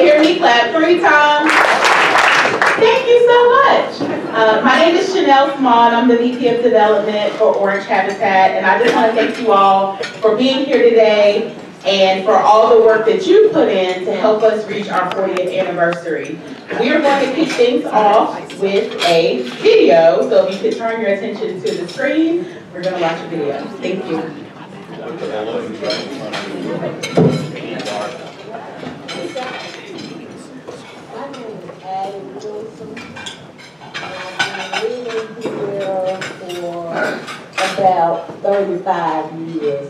they hear me clap 3 times? Thank you so much. My name is Chanel Smawn. I'm the VP of Development for Orange Habitat, and I just want to thank you all for being here today and for all the work that you put in to help us reach our 40th anniversary. We are going to kick things off with a video, so if you could turn your attention to the screen, we're going to watch a video. Thank you. For about 35 years.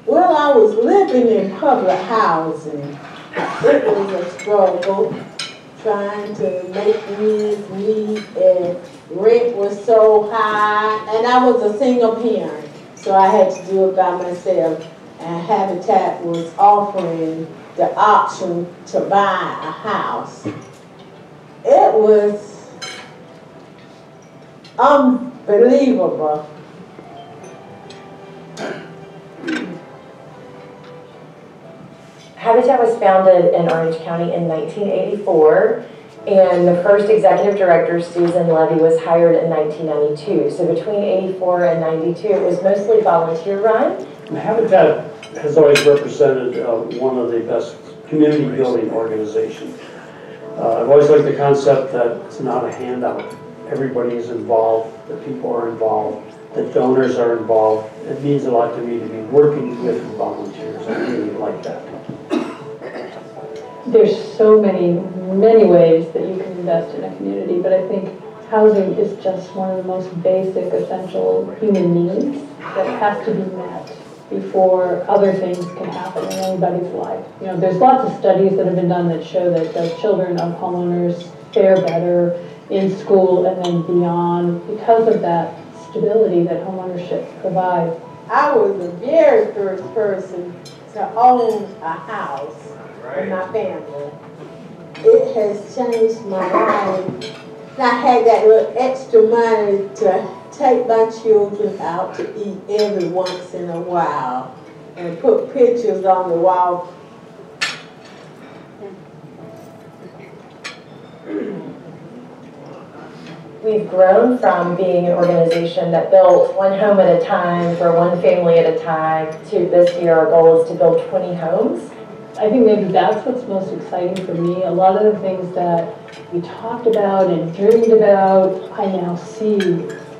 Well, I was living in public housing. It was a struggle trying to make ends meet, and rent was so high, and I was a single parent, so I had to do it by myself. And Habitat was offering the option to buy a house. It was unbelievable. Habitat was founded in Orange County in 1984, and the first executive director, Susan Levy, was hired in 1992. So between 84 and 92, it was mostly volunteer run. Habitat has always represented one of the best community building organizations. I've always liked the concept that it's not a handout. Everybody is involved, the people are involved, the donors are involved. It means a lot to me to be working with volunteers. I really like that. There's so many ways that you can invest in a community, but I think housing is just one of the most basic, essential human needs that has to be met before other things can happen in anybody's life. You know, there's lots of studies that have been done that show that the children of homeowners fare better in school and then beyond because of that stability that homeownership provides. I was the very first person to own a house in my family. It has changed my life. I had that little extra money to take my children out to eat every once in a while and put pictures on the wall. We've grown from being an organization that built one home at a time for one family at a time to this year our goal is to build 20 homes. I think maybe that's what's most exciting for me. A lot of the things that we talked about and dreamed about, I now see.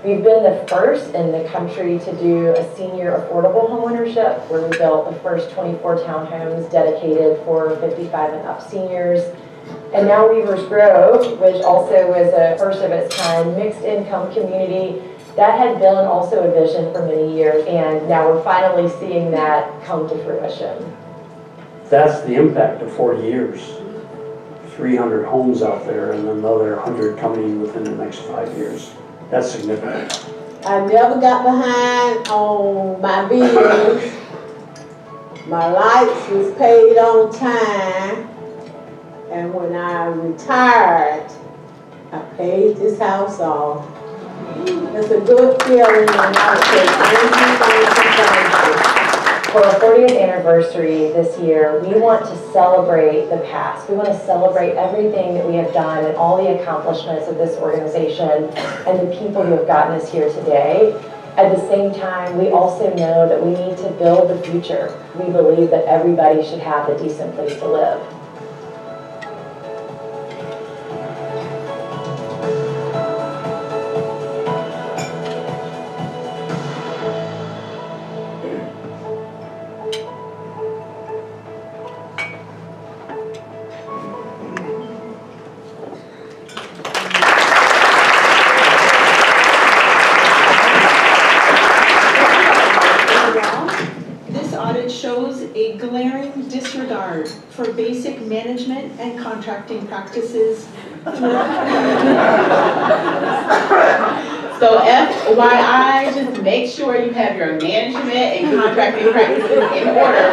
We've been the first in the country to do a senior affordable homeownership, where we built the first 24 townhomes dedicated for 55 and up seniors. And now Weavers Grove, which also is a first of its kind mixed income community, that had been also a vision for many years, and now we're finally seeing that come to fruition. That's the impact of 40 years. 300 homes out there and another 100 coming within the next 5 years. That's significant. I never got behind on my bills. My lights was paid on time. And when I retired, I paid this house off. It's a good feeling, and I would say thank you. For our 40th anniversary this year, we want to celebrate the past. We want to celebrate everything that we have done and all the accomplishments of this organization and the people who have gotten us here today. At the same time, we also know that we need to build the future. We believe that everybody should have a decent place to live. Shows a glaring disregard for basic management and contracting practices. So FYI, just make sure you have your management and contracting practices in order.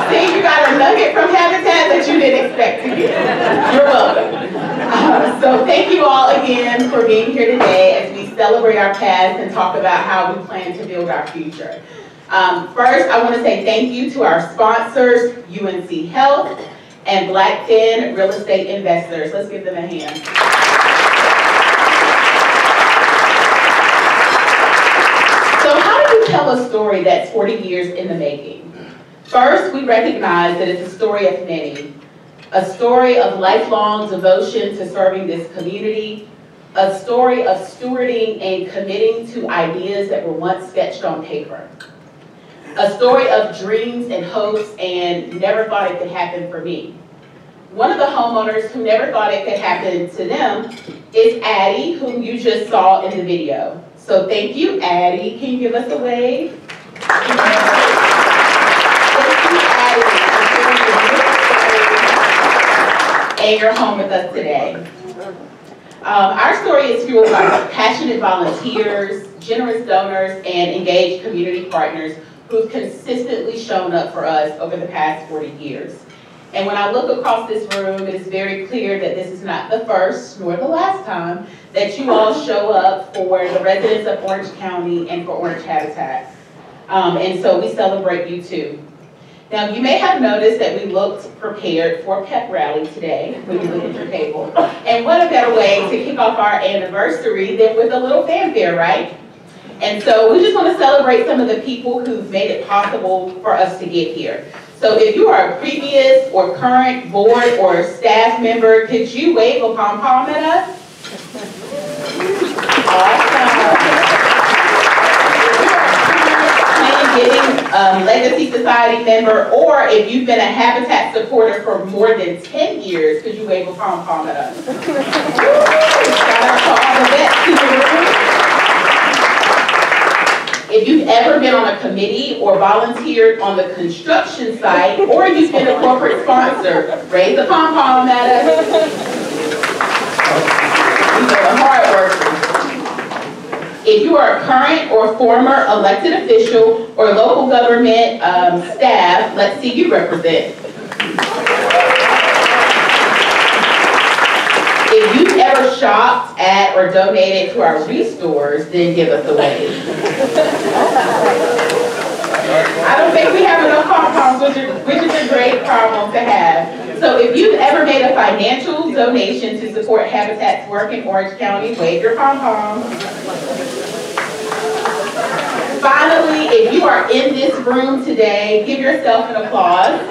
See, you got a nugget from Habitat that you didn't expect to get. You're welcome. So thank you all again for being here today as we celebrate our past and talk about how we plan to build our future. First, I want to say thank you to our sponsors, UNC Health and Blackfin Real Estate Investors. Let's give them a hand. So how do you tell a story that's 40 years in the making? First, we recognize that it's a story of many. A story of lifelong devotion to serving this community, a story of stewarding and committing to ideas that were once sketched on paper, a story of dreams and hopes and never thought it could happen for me. One of the homeowners who never thought it could happen to them is Addie, whom you just saw in the video. So thank you, Addie. Can you give us a wave? Thank you, Addie, and you're home with us today. Our story is fueled by passionate volunteers, generous donors, and engaged community partners who've consistently shown up for us over the past 40 years. And when I look across this room, it is very clear that this is not the first nor the last time that you all show up for the residents of Orange County and for Orange Habitat. And so we celebrate you too. Now, you may have noticed that we looked prepared for a pep rally today when you look at your table. And what a better way to kick off our anniversary than with a little fanfare, right? And so we just want to celebrate some of the people who've made it possible for us to get here. So if you are a previous or current board or staff member, could you wave a pom-pom at us? Awesome. Legacy Society member, or if you've been a Habitat supporter for more than 10 years, could you wave a pom-pom at us? Shout out to all the vets in the room. If you've ever been on a committee or volunteered on the construction site, or you've been a corporate sponsor, raise the pom-pom at us. These are the hard workers. If you are a current or former elected official or local government staff, let's see you represent. If you've ever shopped at or donated to our restores, then give us a wave. I don't think we have enough pom-poms, which is a great problem to have. So if you've ever made a financial donation to support Habitat's work in Orange County, wave your pom-poms. Finally, if you are in this room today, give yourself an applause.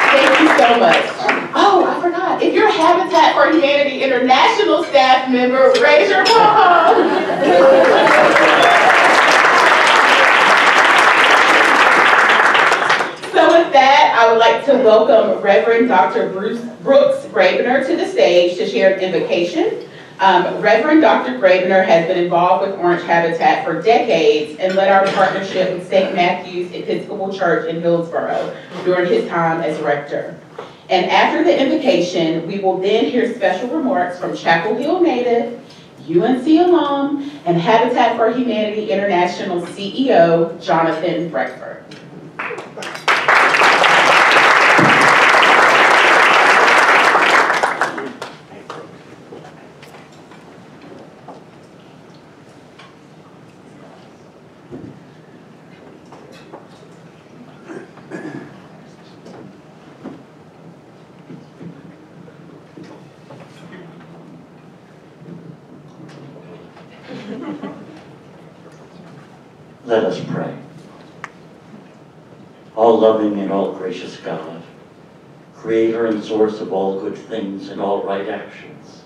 Thank you so much. Oh, I forgot. If you're a Habitat for Humanity International staff member, raise your pom-pom. So with that, I would like to welcome Reverend Dr. Brooks Gravener to the stage to share an invocation. Reverend Dr. Gravener has been involved with Orange Habitat for decades and led our partnership with St. Matthew's Episcopal Church in Hillsborough during his time as rector. And after the invocation, we will then hear special remarks from Chapel Hill native, UNC alum, and Habitat for Humanity International CEO, Jonathan Reckford. Let us pray. All loving and all gracious God, creator and source of all good things and all right actions,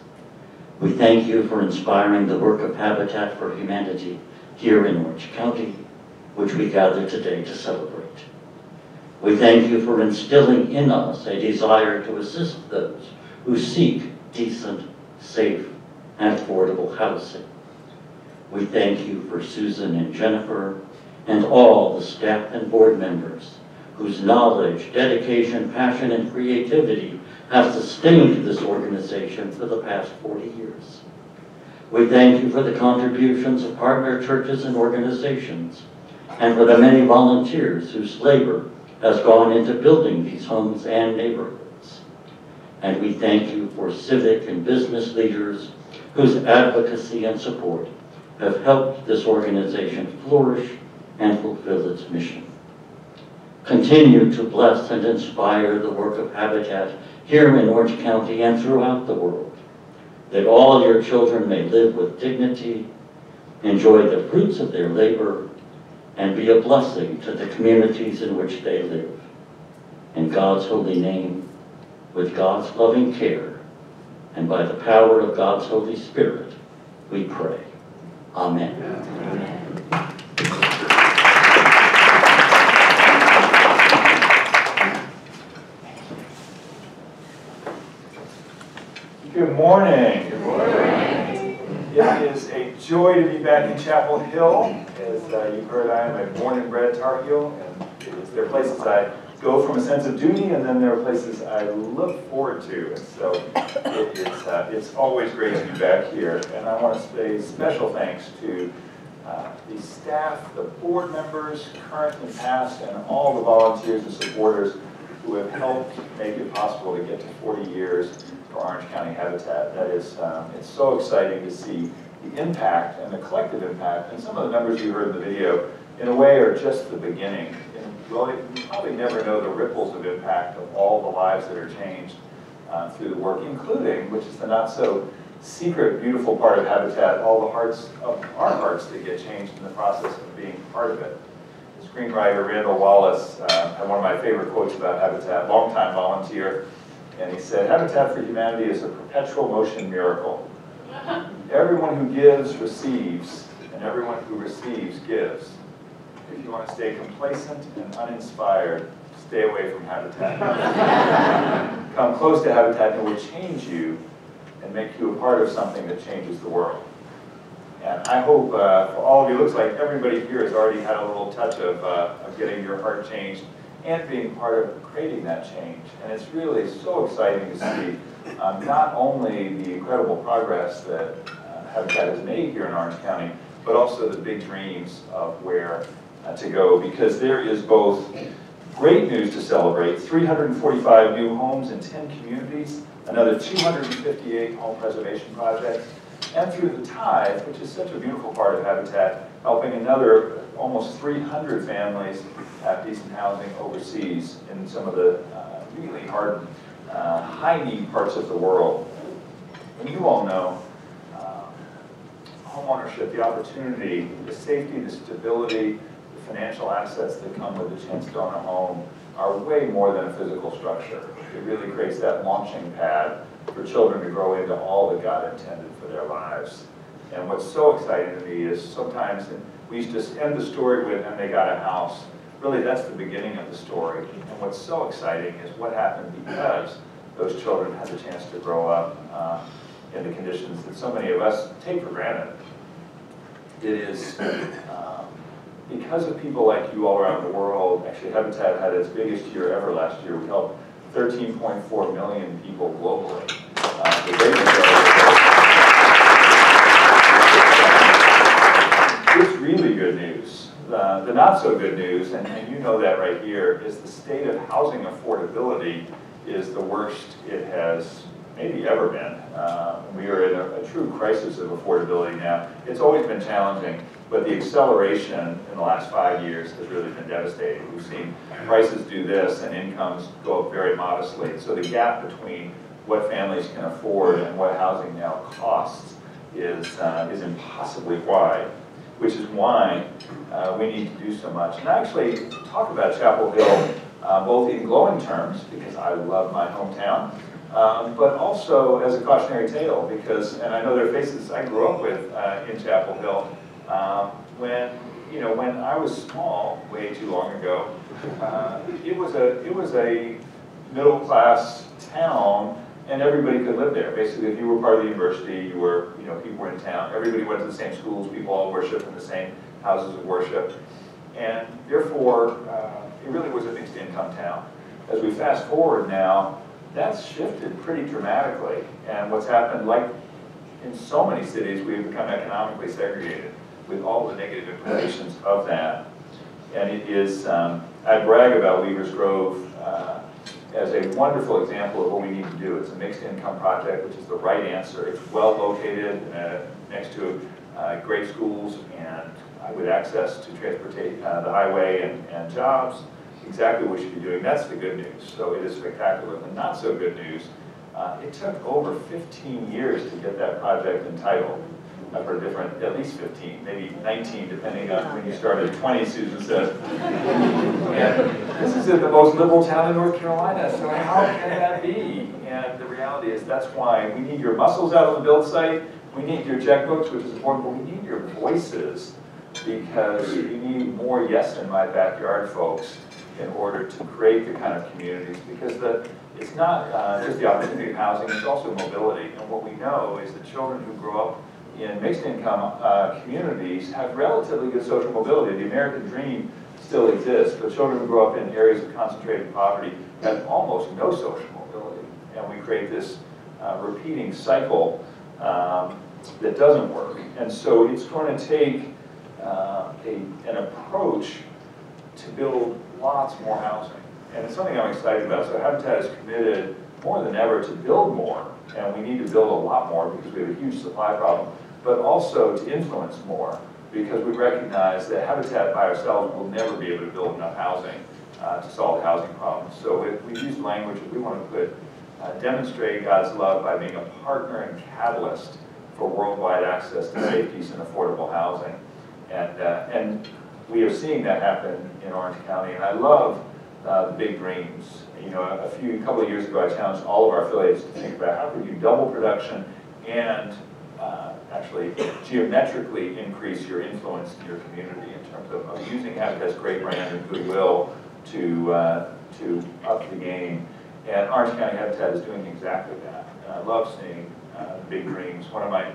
we thank you for inspiring the work of Habitat for Humanity here in Orange County, which we gather today to celebrate. We thank you for instilling in us a desire to assist those who seek decent, safe, and affordable housing. We thank you for Susan and Jennifer and all the staff and board members whose knowledge, dedication, passion, and creativity have sustained this organization for the past 40 years. We thank you for the contributions of partner churches and organizations and for the many volunteers whose labor has gone into building these homes and neighborhoods. And we thank you for civic and business leaders whose advocacy and support have helped this organization flourish and fulfill its mission. Continue to bless and inspire the work of Habitat here in Orange County and throughout the world, that all your children may live with dignity, enjoy the fruits of their labor, and be a blessing to the communities in which they live. In God's holy name, with God's loving care, and by the power of God's Holy Spirit, we pray. Amen. Amen. Good morning. Good morning. It is a joy to be back in Chapel Hill. As you heard, I am a born and bred Tar Heel, and there are places I go from a sense of duty, and then there are places I look forward to. And so it's always great to be back here. And I want to say special thanks to the staff, the board members, current and past, and all the volunteers and supporters who have helped make it possible to get to 40 years for Orange County Habitat. That is, it's so exciting to see the impact and the collective impact. And some of the numbers you heard in the video, in a way, are just the beginning. And you probably never know the ripples of impact of all the lives that are changed through the work, including, which is the not so secret, beautiful part of Habitat, all the hearts of our hearts that get changed in the process of being part of it. The screenwriter Randall Wallace had one of my favorite quotes about Habitat, longtime volunteer, and he said, "Habitat for Humanity is a perpetual motion miracle. Everyone who gives receives, and everyone who receives gives. If you want to stay complacent and uninspired, stay away from Habitat. Come close to Habitat and it will change you and make you a part of something that changes the world." And I hope for all of you, it looks like everybody here has already had a little touch of getting your heart changed and being part of creating that change. And it's really so exciting to see not only the incredible progress that Habitat has made here in Orange County, but also the big dreams of where to go, because there is both great news to celebrate, 345 new homes in 10 communities, another 258 home preservation projects, and through the Tithe, which is such a beautiful part of Habitat, helping another almost 300 families have decent housing overseas in some of the really hard, high-need parts of the world. And you all know home ownership, the opportunity, the safety, the stability, the financial assets that come with the chance to own a home are way more than a physical structure. It really creates that launching pad for children to grow into all that God intended for their lives. And what's so exciting to me is sometimes we used to end the story with, "and they got a house." Really, that's the beginning of the story. And what's so exciting is what happened because those children had the chance to grow up in the conditions that so many of us take for granted. It is because of people like you all around the world. Actually, Habitat had its biggest year ever last year. We helped 13.4 million people globally. The great majority. It's really good news. The not so good news, and you know that right here, is the state of housing affordability is the worst it has maybe ever been. We are in a true crisis of affordability now. It's always been challenging, but the acceleration in the last 5 years has really been devastating. We've seen prices do this and incomes go up very modestly. So the gap between what families can afford and what housing now costs is impossibly wide, which is why we need to do so much. And I actually talk about Chapel Hill both in glowing terms, because I love my hometown, but also as a cautionary tale, because, and I know there are faces I grew up with in Chapel Hill, when I was small, way too long ago, it was a middle class town, and everybody could live there. Basically, if you were part of the university, you were, people were in town. Everybody went to the same schools. People all worshiped in the same houses of worship, and therefore, it really was a mixed income town. As we fast forward now, that's shifted pretty dramatically, and what's happened, like in so many cities, we've become economically segregated with all the negative implications of that. And it is, I brag about Weaver's Grove as a wonderful example of what we need to do. It's a mixed income project, which is the right answer. It's well located next to great schools and with access to transportation, the highway and jobs. Exactly what we should be doing. That's the good news. So it is spectacular. The not so good news, it took over 15 years to get that project entitled. For different, at least 15, maybe 19, depending on when you started. 20, Susan said. And this is in the most liberal town in North Carolina, so how can that be? And the reality is that's why we need your muscles out on the build site, we need your checkbooks, which is important, but we need your voices, because you need more yes in my backyard folks in order to create the kind of communities, because it's not just the opportunity of housing, it's also mobility. And what we know is that children who grow up in mixed income communities have relatively good social mobility. The American dream still exists, but children who grow up in areas of concentrated poverty have almost no social mobility. And we create this repeating cycle that doesn't work. And so it's going to take an approach to build lots more housing. And it's something I'm excited about. So Habitat is committed more than ever to build more. And we need to build a lot more because we have a huge supply problem, but also to influence more, because we recognize that Habitat by ourselves will never be able to build enough housing to solve the housing problem. So we use language that we want to put, demonstrate God's love by being a partner and catalyst for worldwide access to safe, decent, affordable housing. And we are seeing that happen in Orange County, and I love the big dreams. You know, a couple of years ago, I challenged all of our affiliates to think about how could you double production and actually geometrically increase your influence in your community in terms of using Habitat's great brand and goodwill to up the game. And Orange County Habitat is doing exactly that. And I love seeing the big dreams. One of my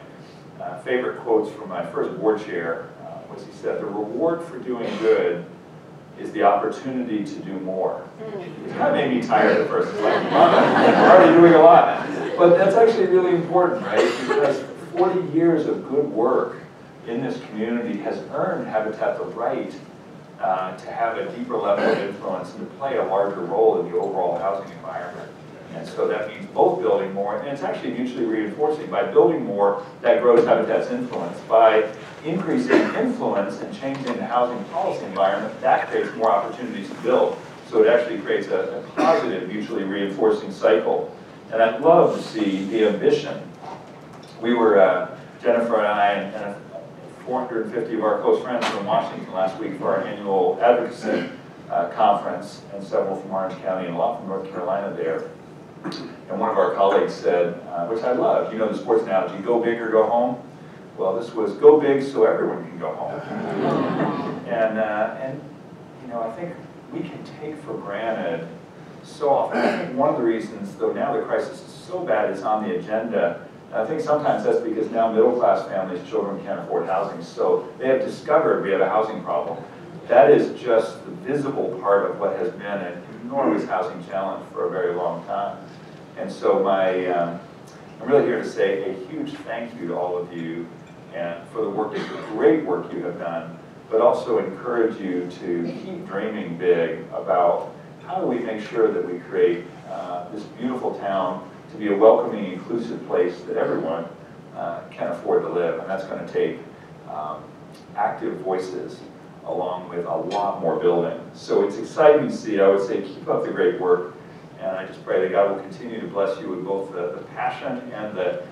favorite quotes from my first board chair was he said, "The reward for doing good is the opportunity to do more." It kind of made me tired at first. It's like, we're already doing a lot. But that's actually really important, right? Because 40 years of good work in this community has earned Habitat the right to have a deeper level of influence and to play a larger role in the overall housing environment. And so that means both building more, and it's actually mutually reinforcing. By building more, that grows Habitat's influence. By increasing influence and changing the housing policy environment, that creates more opportunities to build. So it actually creates a positive, mutually reinforcing cycle. And I'd love to see the ambition. We were, Jennifer and I and 450 of our close friends from Washington last week for our annual advocacy conference, and several from Orange County and a lot from North Carolina there. And one of our colleagues said, which I love, you know the sports analogy, go big or go home. Well, this was go big so everyone can go home. And you know, I think we can take for granted so often. I think one of the reasons, though now the crisis is so bad, it's on the agenda. And I think sometimes that's because now middle-class families, children can't afford housing, so they have discovered we have a housing problem. That is just the visible part of what has been an enormous housing challenge for a very long time. And so I'm really here to say a huge thank you to all of you and for the work, the great work you have done, but also encourage you to keep dreaming big about how do we make sure that we create this beautiful town to be a welcoming, inclusive place that everyone can afford to live. And that's going to take active voices along with a lot more building. So it's exciting to see. I would say keep up the great work. And I just pray that God will continue to bless you with both the passion and the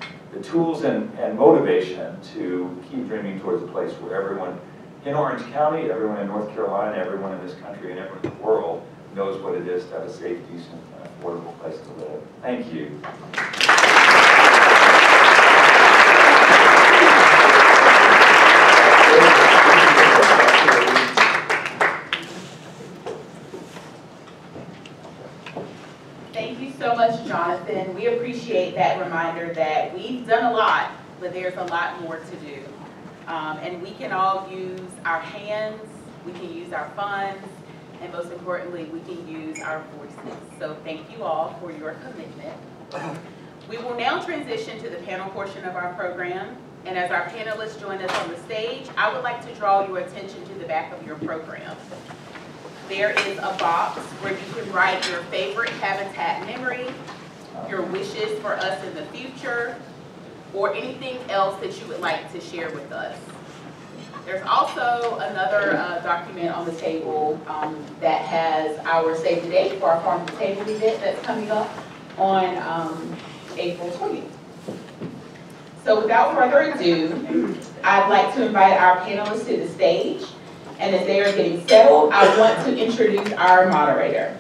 tools and motivation to keep dreaming towards a place where everyone in Orange County, everyone in North Carolina, everyone in this country, and everyone in the world knows what it is to have a safe, decent, and affordable place to live. Thank you. Thank you so much, Jonathan. We appreciate that reminder that we've done a lot, but there's a lot more to do. And we can all use our hands, we can use our funds, and most importantly, we can use our voices. So thank you all for your commitment. We will now transition to the panel portion of our program. And as our panelists join us on the stage, I would like to draw your attention to the back of your program. there is a box where you can write your favorite Habitat memory, your wishes for us in the future, or anything else that you would like to share with us. There's also another document on the table that has our save the date for our Farm to Table event that's coming up on April 20th. So without further ado, I'd like to invite our panelists to the stage. And as they are getting settled, I want to introduce our moderator.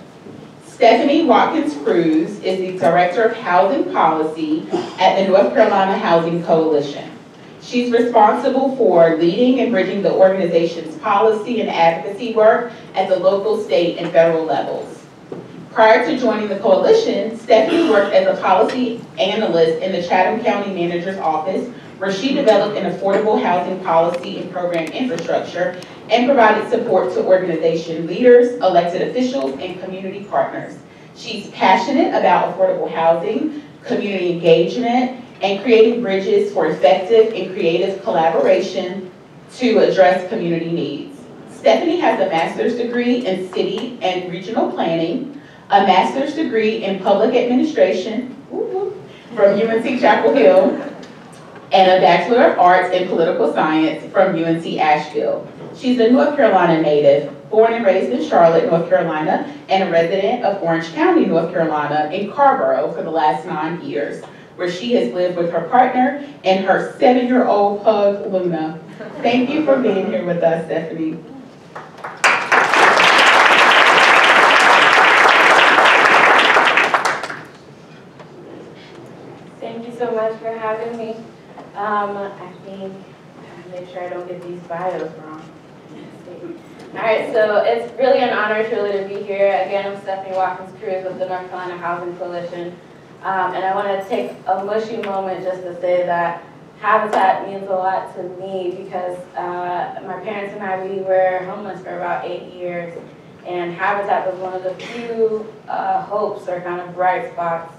Stephanie Watkins-Cruz is the Director of Housing Policy at the North Carolina Housing Coalition. She's responsible for leading and bridging the organization's policy and advocacy work at the local, state, and federal levels. Prior to joining the coalition, Stephanie worked as a policy analyst in the Chatham County Manager's Office, where she developed an affordable housing policy and program infrastructure and provided support to organization leaders, elected officials, and community partners. She's passionate about affordable housing, community engagement, and creating bridges for effective and creative collaboration to address community needs. Stephanie has a master's degree in city and regional planning, a master's degree in public administration from UNC Chapel Hill, and a Bachelor of Arts in Political Science from UNC Asheville. She's a North Carolina native, born and raised in Charlotte, North Carolina, and a resident of Orange County, North Carolina, in Carborough for the last 9 years, where she has lived with her partner and her 7-year-old pug, Luna. Thank you for being here with us, Stephanie. Thank you so much for having me. I think, make sure I don't get these bios wrong. All right, so it's really an honor truly to be here. Again, I'm Stephanie Watkins-Cruz with the North Carolina Housing Coalition. And I want to take a mushy moment just to say that Habitat means a lot to me because my parents and I, we were homeless for about 8 years. And Habitat was one of the few hopes or kind of bright spots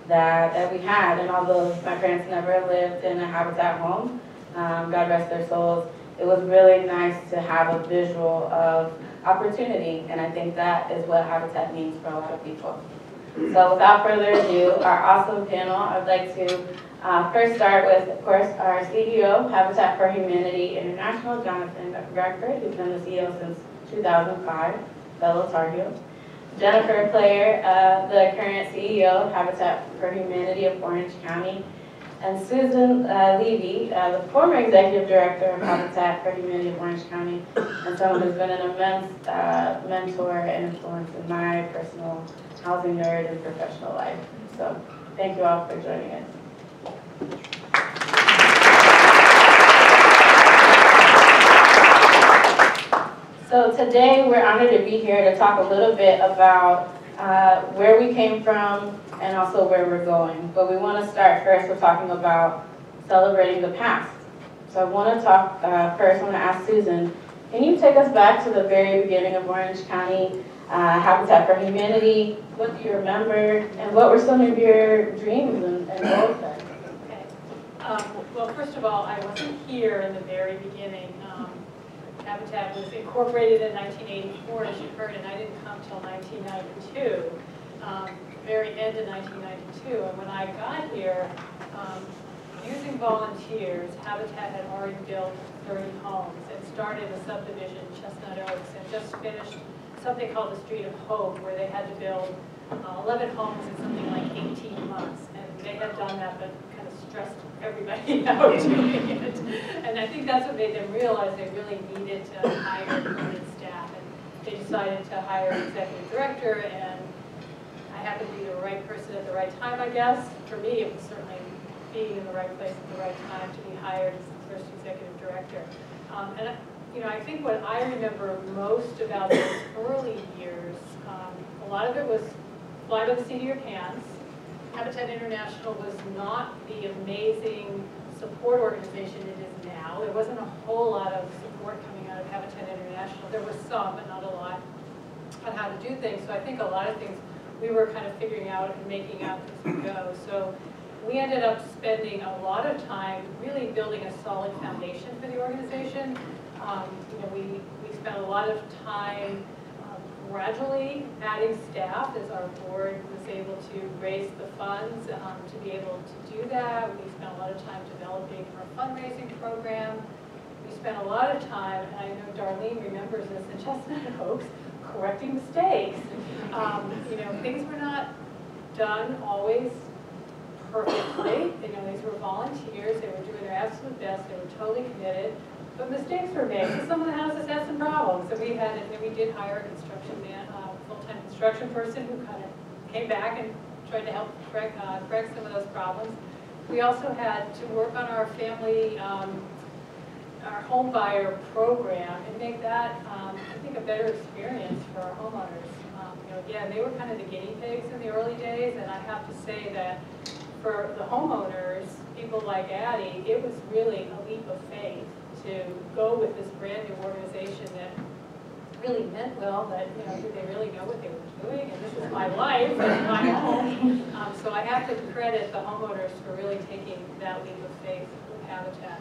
that we had. And although my parents never lived in a Habitat home, God rest their souls, it was really nice to have a visual of opportunity. And I think that is what Habitat means for a lot of people. So without further ado, our awesome panel, I'd like to first start with, of course, our CEO, Habitat for Humanity International, Jonathan Reckford, who's been the CEO since 2005, fellow Tar Heel. Jennifer Player, the current CEO of Habitat for Humanity of Orange County. And Susan Levy, the former Executive Director of Habitat for Humanity of Orange County, and someone who's been an immense mentor and influence in my personal housing nerd and professional life. So thank you all for joining us. So today we're honored to be here to talk a little bit about where we came from and also where we're going. But we want to start first with talking about celebrating the past. So I want to talk first, I want to ask Susan, can you take us back to the very beginning of Orange County Habitat for Humanity? What do you remember? And what were some of your dreams and goals then? Okay. Well, first of all, I wasn't here in the very beginning. Habitat was incorporated in 1984, as you heard, and I didn't come till 1992, very end of 1992. And when I got here, using volunteers, Habitat had already built 30 homes and started a subdivision, Chestnut Oaks, and just finished something called the Street of Hope, where they had to build 11 homes in something like 18 months. And they had done that, but kind of stressed everybody out doing it. And I think that's what made them realize they really needed to hire permanent staff. And they decided to hire an executive director, and I happened to be the right person at the right time, I guess. For me, it was certainly being in the right place at the right time to be hired as the first executive director. And I think what I remember most about those early years, a lot of it was fly by the seat of your pants. Habitat International was not the amazing support organization it is now. There wasn't a whole lot of support coming out of Habitat International. There was some, but not a lot, on how to do things. So I think a lot of things we were kind of figuring out and making out as we go. So we ended up spending a lot of time really building a solid foundation for the organization. We spent a lot of time gradually adding staff as our board was able to raise the funds to be able to do that. We spent a lot of time developing our fundraising program. We spent a lot of time, and I know Darlene remembers this in Chestnut Oaks, correcting mistakes. You know, things were not done always perfectly. You know, these were volunteers. They were doing their absolute best. They were totally committed. But mistakes were made. So some of the houses had some problems. So we had, and we did hire a construction man, full-time construction person who kind of came back and tried to help correct some of those problems. We also had to work on our family, our home buyer program and make that, I think, a better experience for our homeowners. You know, again, they were kind of the guinea pigs in the early days, and I have to say that for the homeowners, people like Addie, it was really a leap of faith to go with this brand new organization that really meant well, that, you know, did they really know what they were doing? And this is my life and my home. So I have to credit the homeowners for really taking that leap of faith with Habitat.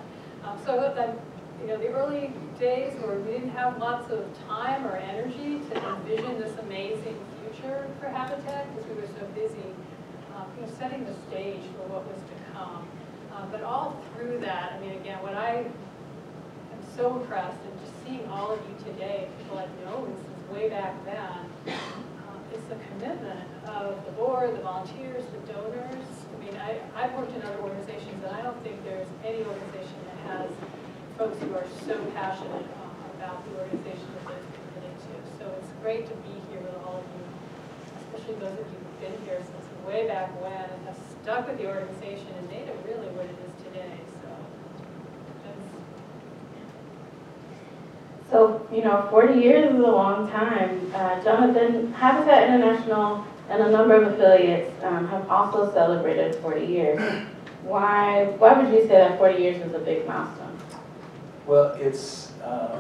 So that, you know, the early days where we didn't have lots of time or energy to envision this amazing future for Habitat because we were so busy, you know, setting the stage for what was to come. But all through that, I mean, again, what I am so impressed and just seeing all of you today, people I've known since way back then, is the commitment of the board, the volunteers, the donors. I mean, I've worked in other organizations, and I don't think there's any organization that has folks who are so passionate about the organization that they're committed to. So it's great to be here with all of you, especially those of you who've been here since way back when and have stuck with the organization and made it really what it is today. So, you know, 40 years is a long time. Jonathan, Habitat International and a number of affiliates have also celebrated 40 years. Why would you say that 40 years is a big milestone? Well, it's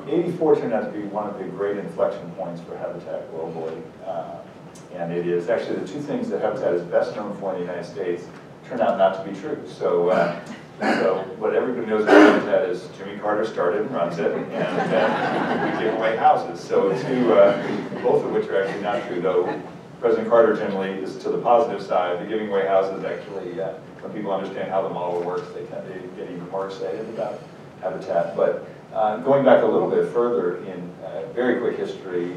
84 turned out to be one of the great inflection points for Habitat globally. And it is actually the two things that Habitat is best known for in the United States turn out not to be true. So, so what everybody knows about Habitat is Jimmy Carter started and runs it, and we give away houses. So both of which are actually not true, though President Carter generally is to the positive side. The giving away houses actually, when people understand how the model works, they tend to get even more excited about Habitat. But going back a little bit further in very quick history,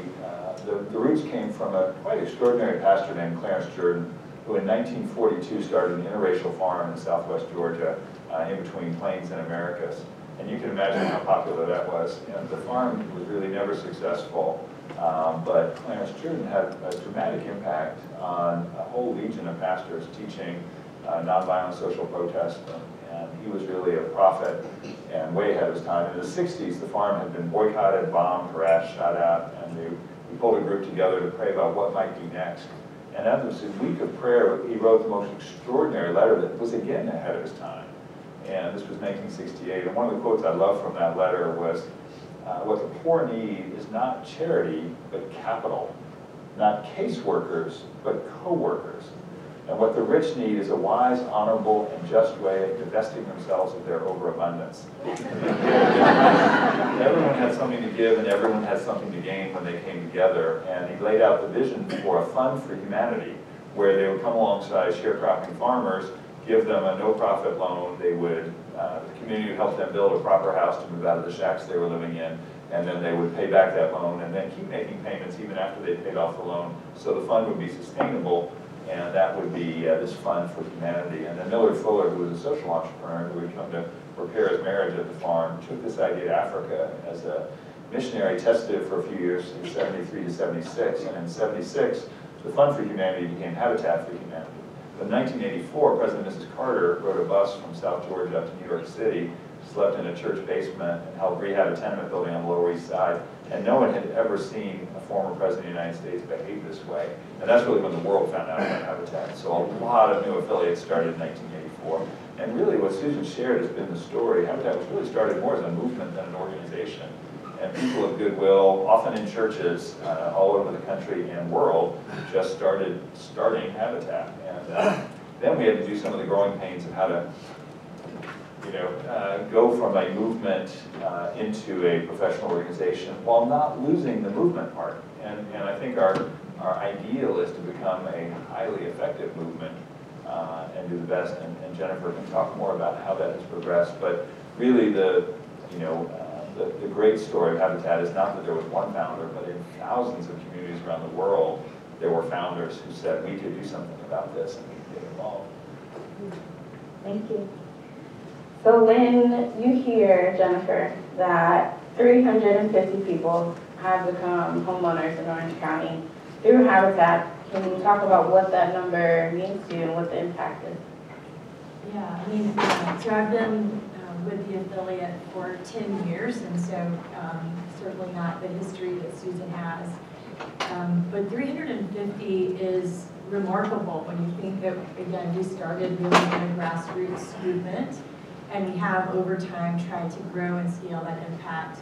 the roots came from a quite extraordinary pastor named Clarence Jordan, who in 1942 started an interracial farm in southwest Georgia, in between Plains and Americus. And you can imagine how popular that was. And the farm was really never successful, but Clarence Jordan had a dramatic impact on a whole legion of pastors teaching nonviolent social protest. And he was really a prophet and way ahead of his time. In the 60s, the farm had been boycotted, bombed, harassed, shot at, and he pulled a group together to pray about what might be next. And after this week of prayer, he wrote the most extraordinary letter that was again ahead of his time. And this was 1968. And one of the quotes I love from that letter was, what the poor need is not charity, but capital. Not caseworkers, but co-workers. And what the rich need is a wise, honorable, and just way of divesting themselves of their overabundance. Everyone had something to give and everyone had something to gain when they came together. And he laid out the vision for a fund for humanity, where they would come alongside sharecropping farmers, give them a no-profit loan. They would, the community would help them build a proper house to move out of the shacks they were living in, and then they would pay back that loan and then keep making payments even after they paid off the loan. So the fund would be sustainable, and that would be this fund for humanity. And then Millard Fuller, who was a social entrepreneur who had come to repair his marriage at the farm, took this idea to Africa as a missionary, tested it for a few years in 73 to 76, and in 76, the Fund for Humanity became Habitat for Humanity. In 1984, President and Mrs. Carter rode a bus from South Georgia up to New York City, slept in a church basement, and helped rehab a tenement building on the Lower East Side. And no one had ever seen a former president of the United States behave this way. And that's really when the world found out about Habitat. So a lot of new affiliates started in 1984. And really what Susan shared has been the story. Habitat was really started more as a movement than an organization. And people of goodwill, often in churches all over the country and world, just starting Habitat. And then we had to do some of the growing pains of how to go from a movement into a professional organization while not losing the movement part. And I think our ideal is to become a highly effective movement and do the best. And Jennifer can talk more about how that has progressed. But really, the great story of Habitat is not that there was one founder, but in thousands of communities around the world, there were founders who said, we could do something about this and we could get involved. Thank you. So when you hear, Jennifer, that 350 people have become homeowners in Orange County through Habitat, can you talk about what that number means to you and what the impact is? Yeah, I mean, so I've been with the affiliate for 10 years, and so certainly not the history that Susan has. But 350 is remarkable when you think that, again, we started really in a grassroots movement, and we have over time tried to grow and scale that impact.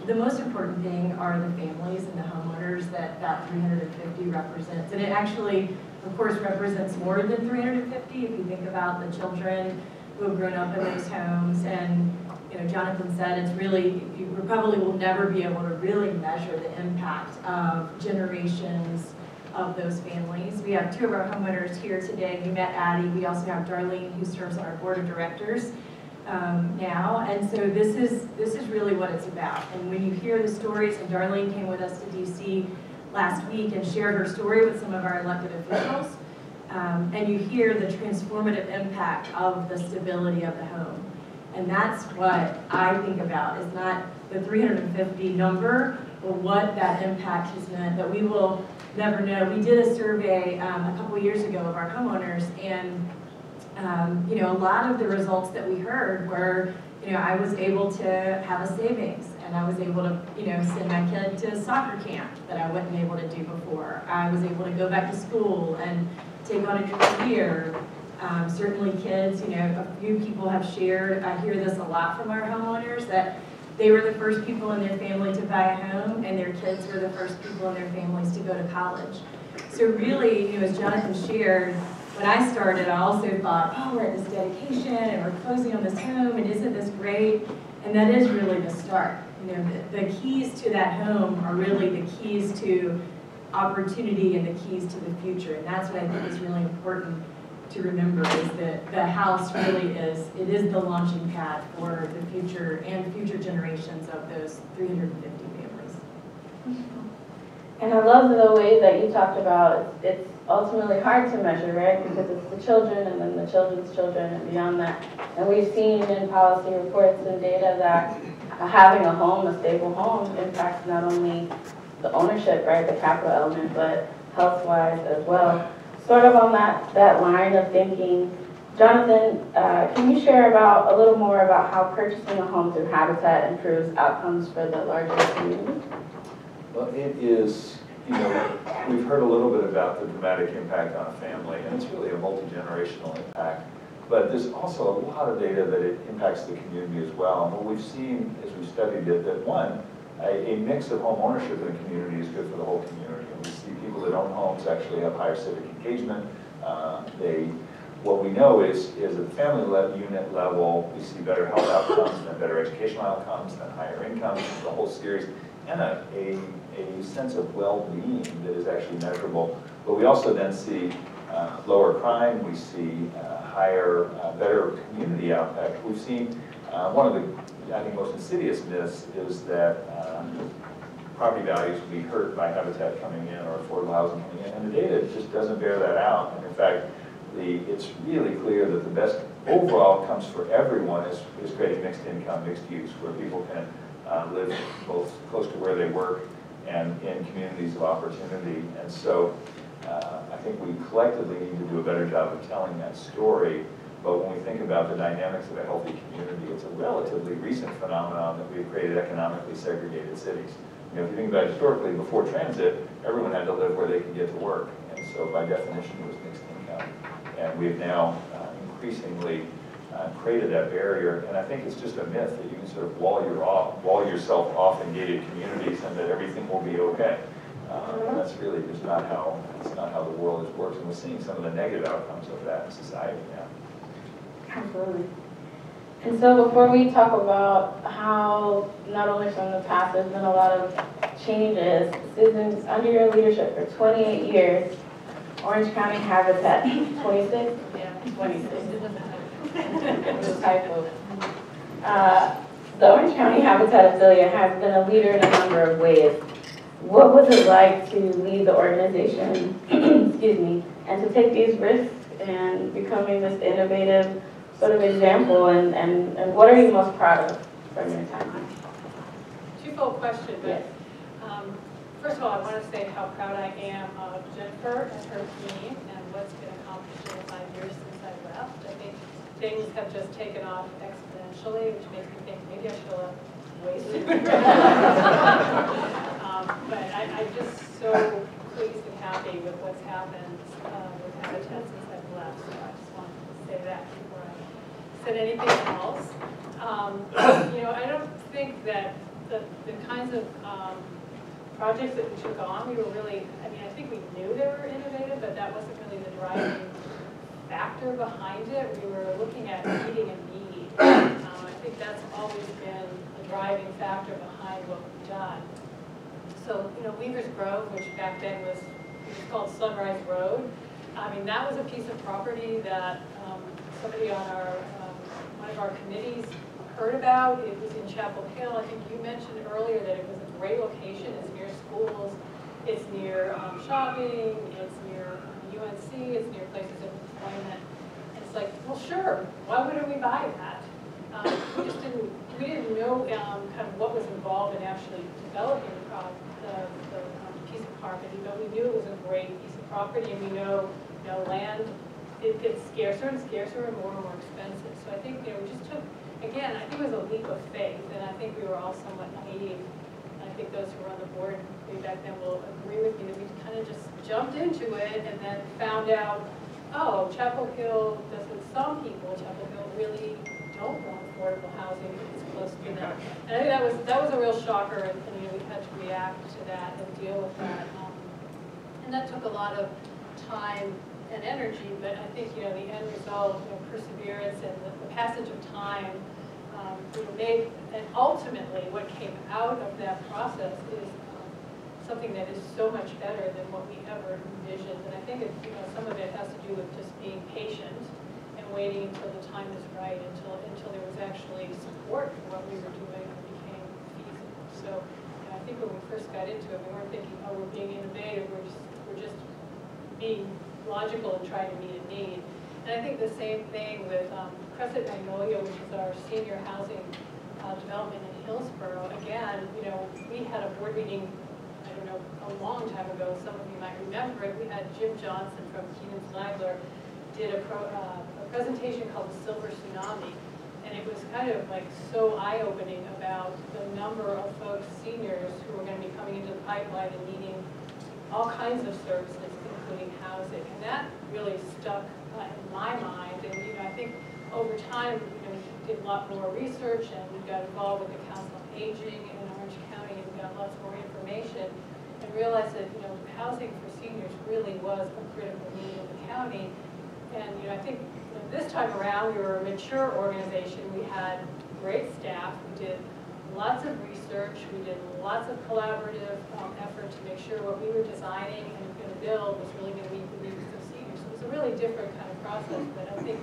The most important thing are the families and the homeowners that 350 represents. And it actually, of course, represents more than 350 if you think about the children who have grown up in those homes. And Jonathan said it's really, you probably will never be able to really measure the impact of generations of those families. We have two of our homeowners here today. You met Addie. We also have Darlene, who serves on our board of directors now. And so this is really what it's about. And when you hear the stories, and Darlene came with us to DC last week and shared her story with some of our elected officials, and you hear the transformative impact of the stability of the home. And that's what I think about, is not the 350 number, but what that impact has meant, that we will never know. We did a survey a couple years ago of our homeowners, and a lot of the results that we heard were, I was able to have a savings, and I was able to, send my kid to soccer camp that I wasn't able to do before. I was able to go back to school and take on a new career. Certainly kids, a few people have shared, I hear this a lot from our homeowners, that they were the first people in their family to buy a home, and their kids were the first people in their families to go to college. So really, as Jonathan shared, when I started, I also thought, oh, we're at this dedication, and we're closing on this home, and isn't this great? And that is really the start. The keys to that home are really the keys to opportunity and the keys to the future. And that's what I think is really important to remember, is that the house really is the launching pad for the future and future generations of those 350 families. And I love the way that you talked about it's ultimately hard to measure, right? Because it's the children and then the children's children and beyond that. And we've seen in policy reports and data that having a home, a stable home, impacts not only the ownership, right, the capital element, but health-wise as well. Sort of on that line of thinking, Jonathan, can you share a little more about how purchasing a home through Habitat improves outcomes for the larger community? Well, it is, we've heard a little bit about the dramatic impact on a family, and it's really a multi-generational impact. But there's also a lot of data that it impacts the community as well. And what we've seen as we've studied it, that one, a mix of home ownership in a community is good for the whole community. And we see people that own homes actually have higher civic engagement. What we know is at the family unit level, we see better health outcomes and better educational outcomes and higher incomes, the whole series, and a sense of well-being that is actually measurable. But we also then see lower crime, we see better community impact. We've seen one of the, I think, most insidious myths is that property values will be hurt by Habitat coming in or affordable housing coming in, and the data just doesn't bear that out. And in fact, it's really clear that the best overall outcomes for everyone is creating mixed income, mixed use, where people can live both close to where they work and in communities of opportunity. And so I think we collectively need to do a better job of telling that story. But when we think about the dynamics of a healthy community, it's a relatively recent phenomenon that we've created economically segregated cities. If you think about it historically, before transit, everyone had to live where they could get to work. And so by definition, it was mixed income. And we've now increasingly created that barrier. And I think it's just a myth that you can sort of wall yourself off in gated communities and that everything will be okay. And that's really just not how the world has worked. And we're seeing some of the negative outcomes of that in society now. Absolutely. And so before we talk about how, not only from the past, there's been a lot of changes, Susan, under your leadership for 28 years, Orange County Habitat, 26? Yeah, 26. It was a typo. The Orange County Habitat affiliate has been a leader in a number of ways. What was it like to lead the organization, excuse me, and to take these risks and becoming this innovative sort of example, and what are you most proud of from your time? Twofold question, but Yes. First of all, I want to say how proud I am of Jennifer and her team and what's been accomplished in the 5 years since I left. I think things have just taken off exponentially, which makes me think maybe I should have way sooner. But I'm just so pleased and happy with what's happened with Habitat since I've left. So I just wanted to say that before I said anything else. I don't think that the kinds of projects that we took on, we were really, I think we knew they were innovative, but that wasn't really the driving factor behind it. We were looking at meeting a need. I think that's always been the driving factor behind what we've done. So, Weaver's Grove, which back then was called Sunrise Road, that was a piece of property that somebody on one of our committees heard about. It was in Chapel Hill. I think you mentioned earlier that it was a great location. It's near schools, it's near shopping, it's near UNC, it's near places of employment. And it's like, well, sure, why wouldn't we buy that? We didn't know kind of what was involved in actually developing the piece of property, but we knew it was a great piece of property, and we know, land it gets scarcer and scarcer and more expensive. So I think we just took. Again, I think it was a leap of faith, and I think we were all somewhat naive. And I think those who were on the board way back then will agree with me that we kind of just jumped into it and then found out, oh, Chapel Hill doesn't, some people, Chapel Hill really don't want affordable housing if it's close to them. And I think that was a real shocker, and we had to react to that and deal with that. And that took a lot of time and energy, but I think the end result, perseverance and the passage of time, made, and ultimately what came out of that process is something that is so much better than what we ever envisioned. And I think some of it has to do with just being patient and waiting until the time is right, until there was actually support for what we were doing and it became feasible. So I think when we first got into it, we weren't thinking, oh, we're being innovative. We're just being logical and trying to meet a need. And I think the same thing with Crescent Magnolia, which is our senior housing development in Hillsborough. Again, we had a board meeting, I don't know, a long time ago. Some of you might remember it. We had Jim Johnson from Keenan-Snyder did a presentation called The Silver Tsunami. And it was kind of like so eye-opening about the number of folks, seniors, who are going to be coming into the pipeline and needing all kinds of services, including housing. And that really stuck in my mind. And I think over time, we did a lot more research, and we got involved with the Council on Aging in Orange County, and we got lots more information, and realized that housing for seniors really was a critical need in the county. And I think this time around, we were a mature organization. We had great staff. We did lots of research. We did lots of collaborative effort to make sure what we were designing and going to build was really going to meet the needs of seniors. So it was a really different kind of process, but I think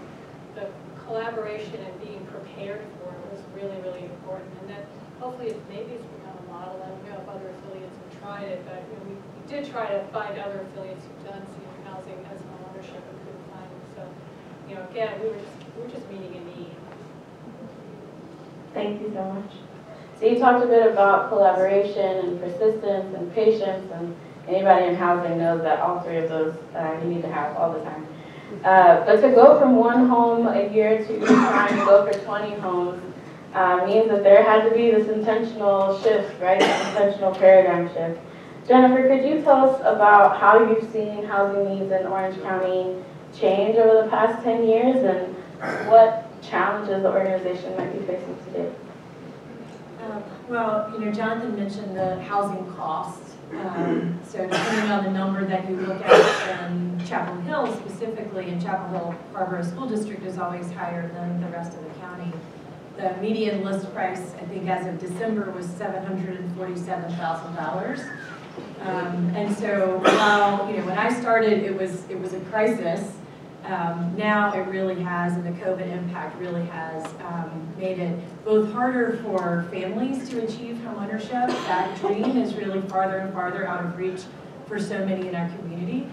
the collaboration and being prepared for it was really, really important. And then hopefully maybe it's become a model. I don't know if other affiliates have tried it, but we did try to find other affiliates who've done senior housing as an ownership and couldn't find it. So, again, we were just meeting a need. Thank you so much. So you talked a bit about collaboration and persistence and patience, and anybody in housing knows that all three of those you need to have all the time. But to go from one home a year to trying to go for 20 homes means that there had to be this intentional shift, right? This intentional paradigm shift. Jennifer, could you tell us about how you've seen housing needs in Orange County change over the past 10 years, and what challenges the organization might be facing today? Well, Jonathan mentioned the housing cost. So depending on the number that you look at in Chapel Hill specifically, and Chapel Hill Barbara School District is always higher than the rest of the county. The median list price, I think as of December, was $747,000. And so while, when I started, it was a crisis. Now it really has, and the COVID impact really has made it both harder for families to achieve homeownership. That dream is really farther and farther out of reach for so many in our community.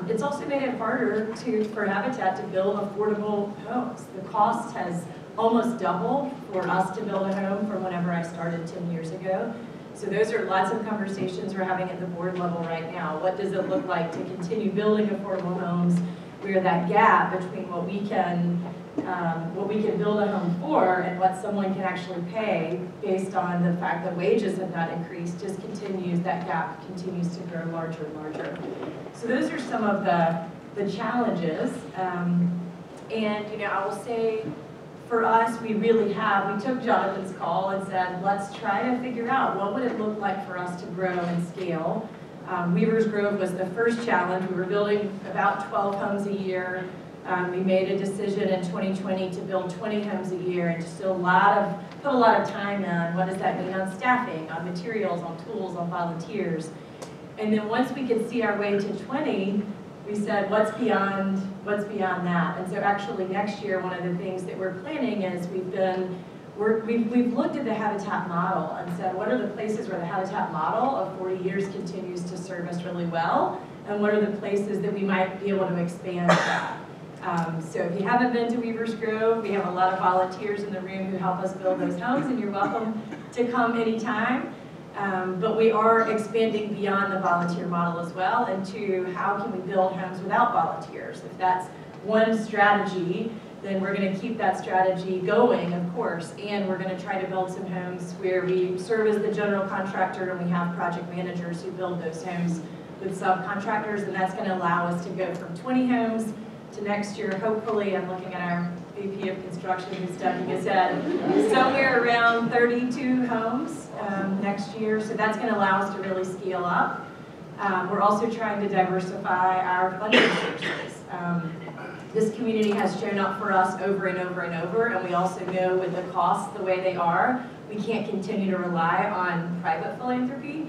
It's also made it harder for Habitat to build affordable homes. The cost has almost doubled for us to build a home from whenever I started 10 years ago. So those are lots of conversations we're having at the board level right now. What does it look like to continue building affordable homes where that gap between what we can build a home for and what someone can actually pay based on the fact that wages have not increased just continues, that gap continues to grow larger and larger. So those are some of the challenges. And I will say for us, we took Jonathan's call and said, let's try to figure out what would it look like for us to grow and scale. Weaver's Grove was the first challenge. We were building about 12 homes a year. We made a decision in 2020 to build 20 homes a year and just put a lot of time in. What does that mean on staffing, on materials, on tools, on volunteers? And then once we could see our way to 20, we said, what's beyond that? And so actually next year, one of the things that we're planning is we've looked at the Habitat model and said, what are the places where the Habitat model of 40 years continues to serve us really well? And what are the places that we might be able to expand that? So if you haven't been to Weaver's Grove, we have a lot of volunteers in the room who help us build those homes, and you're welcome to come anytime. But we are expanding beyond the volunteer model as well into how can we build homes without volunteers. If that's one strategy, then we're going to keep that strategy going, of course, and we're going to try to build some homes where we serve as the general contractor and we have project managers who build those homes with subcontractors, and that's going to allow us to go from 20 homes to next year, hopefully. I'm looking at our VP of Construction who's ducking his head, somewhere around 32 homes next year, so that's going to allow us to really scale up. We're also trying to diversify our funding sources. This community has shown up for us over and over and over, and we also know with the costs the way they are, we can't continue to rely on private philanthropy.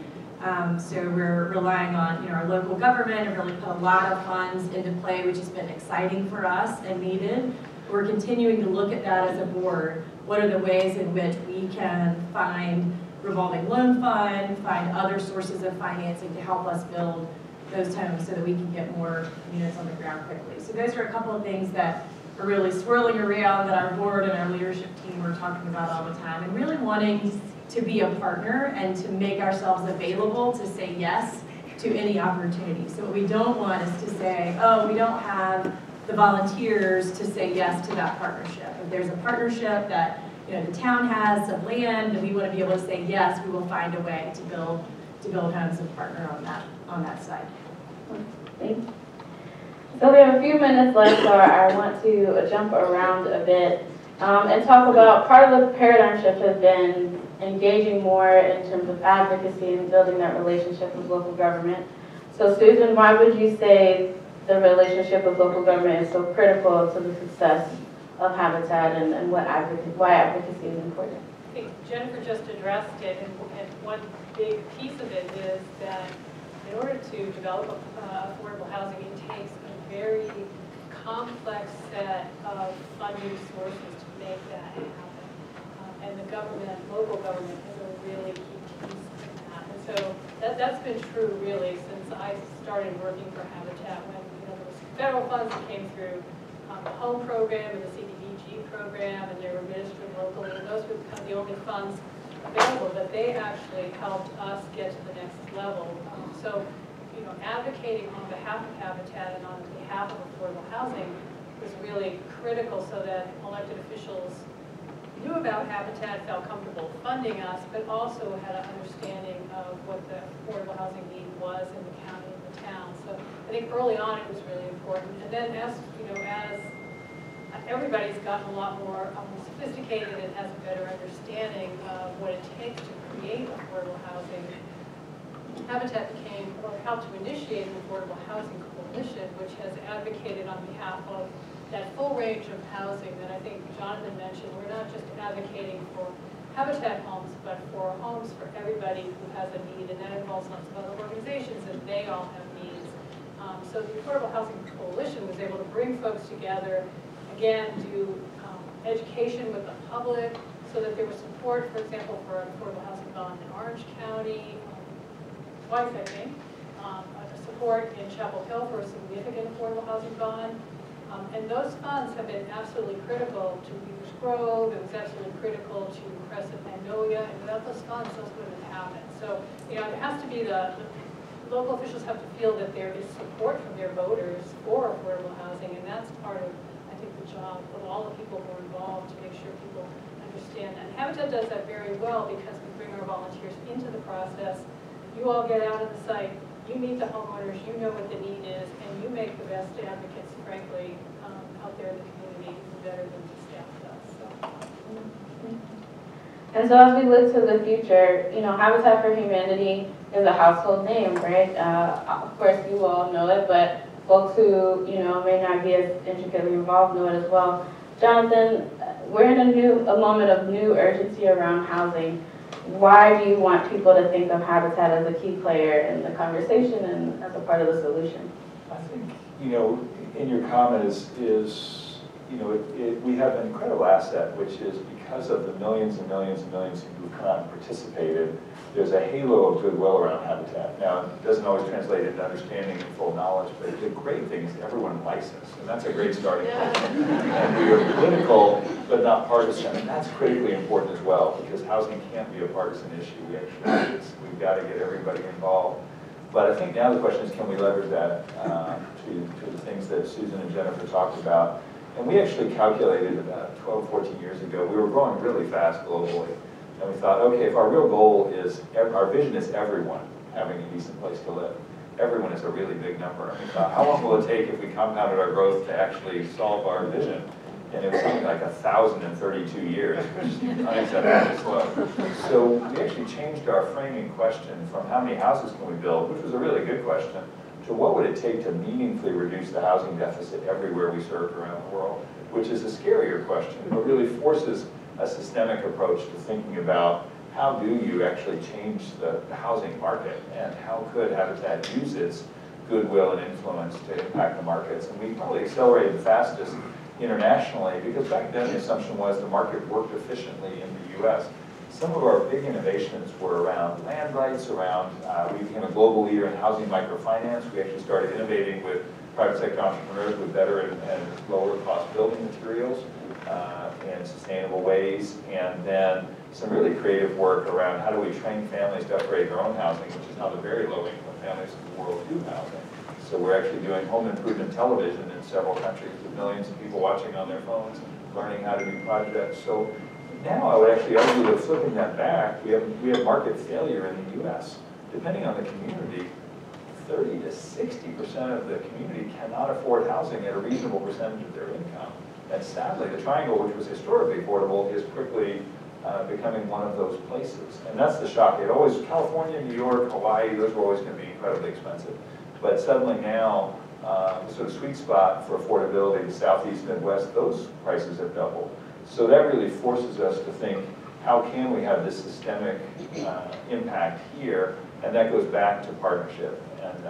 So we're relying on our local government and really put a lot of funds into play, which has been exciting for us and needed. We're continuing to look at that as a board. What are the ways in which we can find revolving loan fund, find other sources of financing to help us build those homes so that we can get more units on the ground quickly. So those are a couple of things that are really swirling around that our board and our leadership team are talking about all the time, and really wanting to be a partner and to make ourselves available to say yes to any opportunity. So what we don't want is to say, oh, we don't have the volunteers to say yes to that partnership. If there's a partnership that the town has some land and we want to be able to say yes, we will find a way to build homes and partner on that side. Thank you. So we have a few minutes left, so I want to jump around a bit and talk about part of the paradigm shift has been engaging more in terms of advocacy and building that relationship with local government. So Susan, why would you say the relationship with local government is so critical to the success of Habitat, and why advocacy is important? I think Jennifer just addressed it, and one big piece of it is that in order to develop affordable housing, it takes a very complex set of funding sources to make that happen. And the government, local government, is a really key piece in that. And so that's been true really since I started working for Habitat, when there was federal funds that came through the home program and the CDBG program, and they were administered locally, and those were kind of the only funds available, but they actually helped us get to the next level. So, advocating on behalf of Habitat and on behalf of affordable housing was really critical so that elected officials knew about Habitat, felt comfortable funding us, but also had an understanding of what the affordable housing need was in the county and the town. So I think early on it was really important. And then as everybody's gotten a lot more sophisticated and has a better understanding of what it takes to create affordable housing, Habitat became, or helped to initiate an affordable housing coalition, which has advocated on behalf of that full range of housing that I think Jonathan mentioned. We're not just advocating for habitat homes, but for homes for everybody who has a need, and that involves lots of other organizations, and they all have needs. So the Affordable Housing Coalition was able to bring folks together, again, do education with the public, so that there was support, for example, for an affordable housing bond in Orange County, twice I think, support in Chapel Hill for a significant affordable housing bond. And those funds have been absolutely critical to Weaver's Grove. It was absolutely critical to Crescent Magnolia, and without those funds, those wouldn't have happened. So, you know, it has to be the local officials have to feel that there is support from their voters for affordable housing, and that's part of, I think, the job of all the people who are involved to make sure people understand. And Habitat does that very well because we bring our volunteers into the process. You all get out of the site, you meet the homeowners, you know what the need is, and you make the best advocates, frankly, out there in the community, better than the staff does. So. And so as we look to the future, you know, Habitat for Humanity is a household name, right? Of course, you all know it, but folks who, you know, may not be as intricately involved know it as well. Jonathan, we're in a moment of new urgency around housing. Why do you want people to think of Habitat as a key player in the conversation and as a part of the solution? I think, you know, in your comment is you know, we have an incredible asset, which is because of the millions and millions and millions who've come out and participated, there's a halo of goodwill around Habitat. Now, it doesn't always translate into understanding and full knowledge, but the great thing is everyone likes us, and that's a great starting point. And we are political, but not partisan, and that's critically important as well, because housing can't be a partisan issue. We've got to get everybody involved. But I think now the question is, can we leverage that to the things that Susan and Jennifer talked about? And we actually calculated about 12, 14 years ago, we were growing really fast globally. And we thought, okay, if our real goal is, our vision is everyone having a decent place to live. Everyone is a really big number. And we thought, how long will it take if we compounded our growth to actually solve our vision? And it was something like 1,032 years, which is unacceptably slow. So we actually changed our framing question from how many houses can we build, which was a really good question, to what would it take to meaningfully reduce the housing deficit everywhere we serve around the world, which is a scarier question, but really forces a systemic approach to thinking about how do you actually change the housing market, and how could Habitat use its goodwill and influence to impact the markets. And we probably accelerated the fastest internationally, because back then the assumption was the market worked efficiently in the US. Some of our big innovations were around land rights, we became a global leader in housing microfinance. We actually started innovating with private sector entrepreneurs with better and lower cost building materials in sustainable ways. And then some really creative work around how do we train families to upgrade their own housing, which is how the very low income families in the world do housing. So we're actually doing home improvement television in several countries with millions of people watching on their phones, learning how to do projects. So now I would actually argue that flipping that back, we have market failure in the US. Depending on the community, 30 to 60% of the community cannot afford housing at a reasonable percentage of their income. And sadly, the triangle, which was historically affordable, is quickly becoming one of those places. And that's the shock. California, New York, Hawaii, those were always going to be incredibly expensive. But suddenly now, the sort of sweet spot for affordability, the Southeast, Midwest, those prices have doubled. So that really forces us to think, how can we have this systemic impact here? And that goes back to partnership. And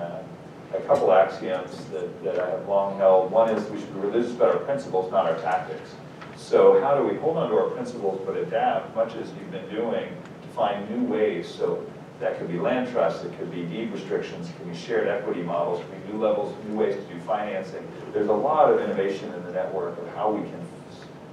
a couple axioms that I have long held. One is we should be religious about our principles, not our tactics. So how do we hold on to our principles but adapt, much as you've been doing, to find new ways? So that could be land trusts, it could be deed restrictions, it could be shared equity models, it could be new ways to do financing. There's a lot of innovation in the network of how we can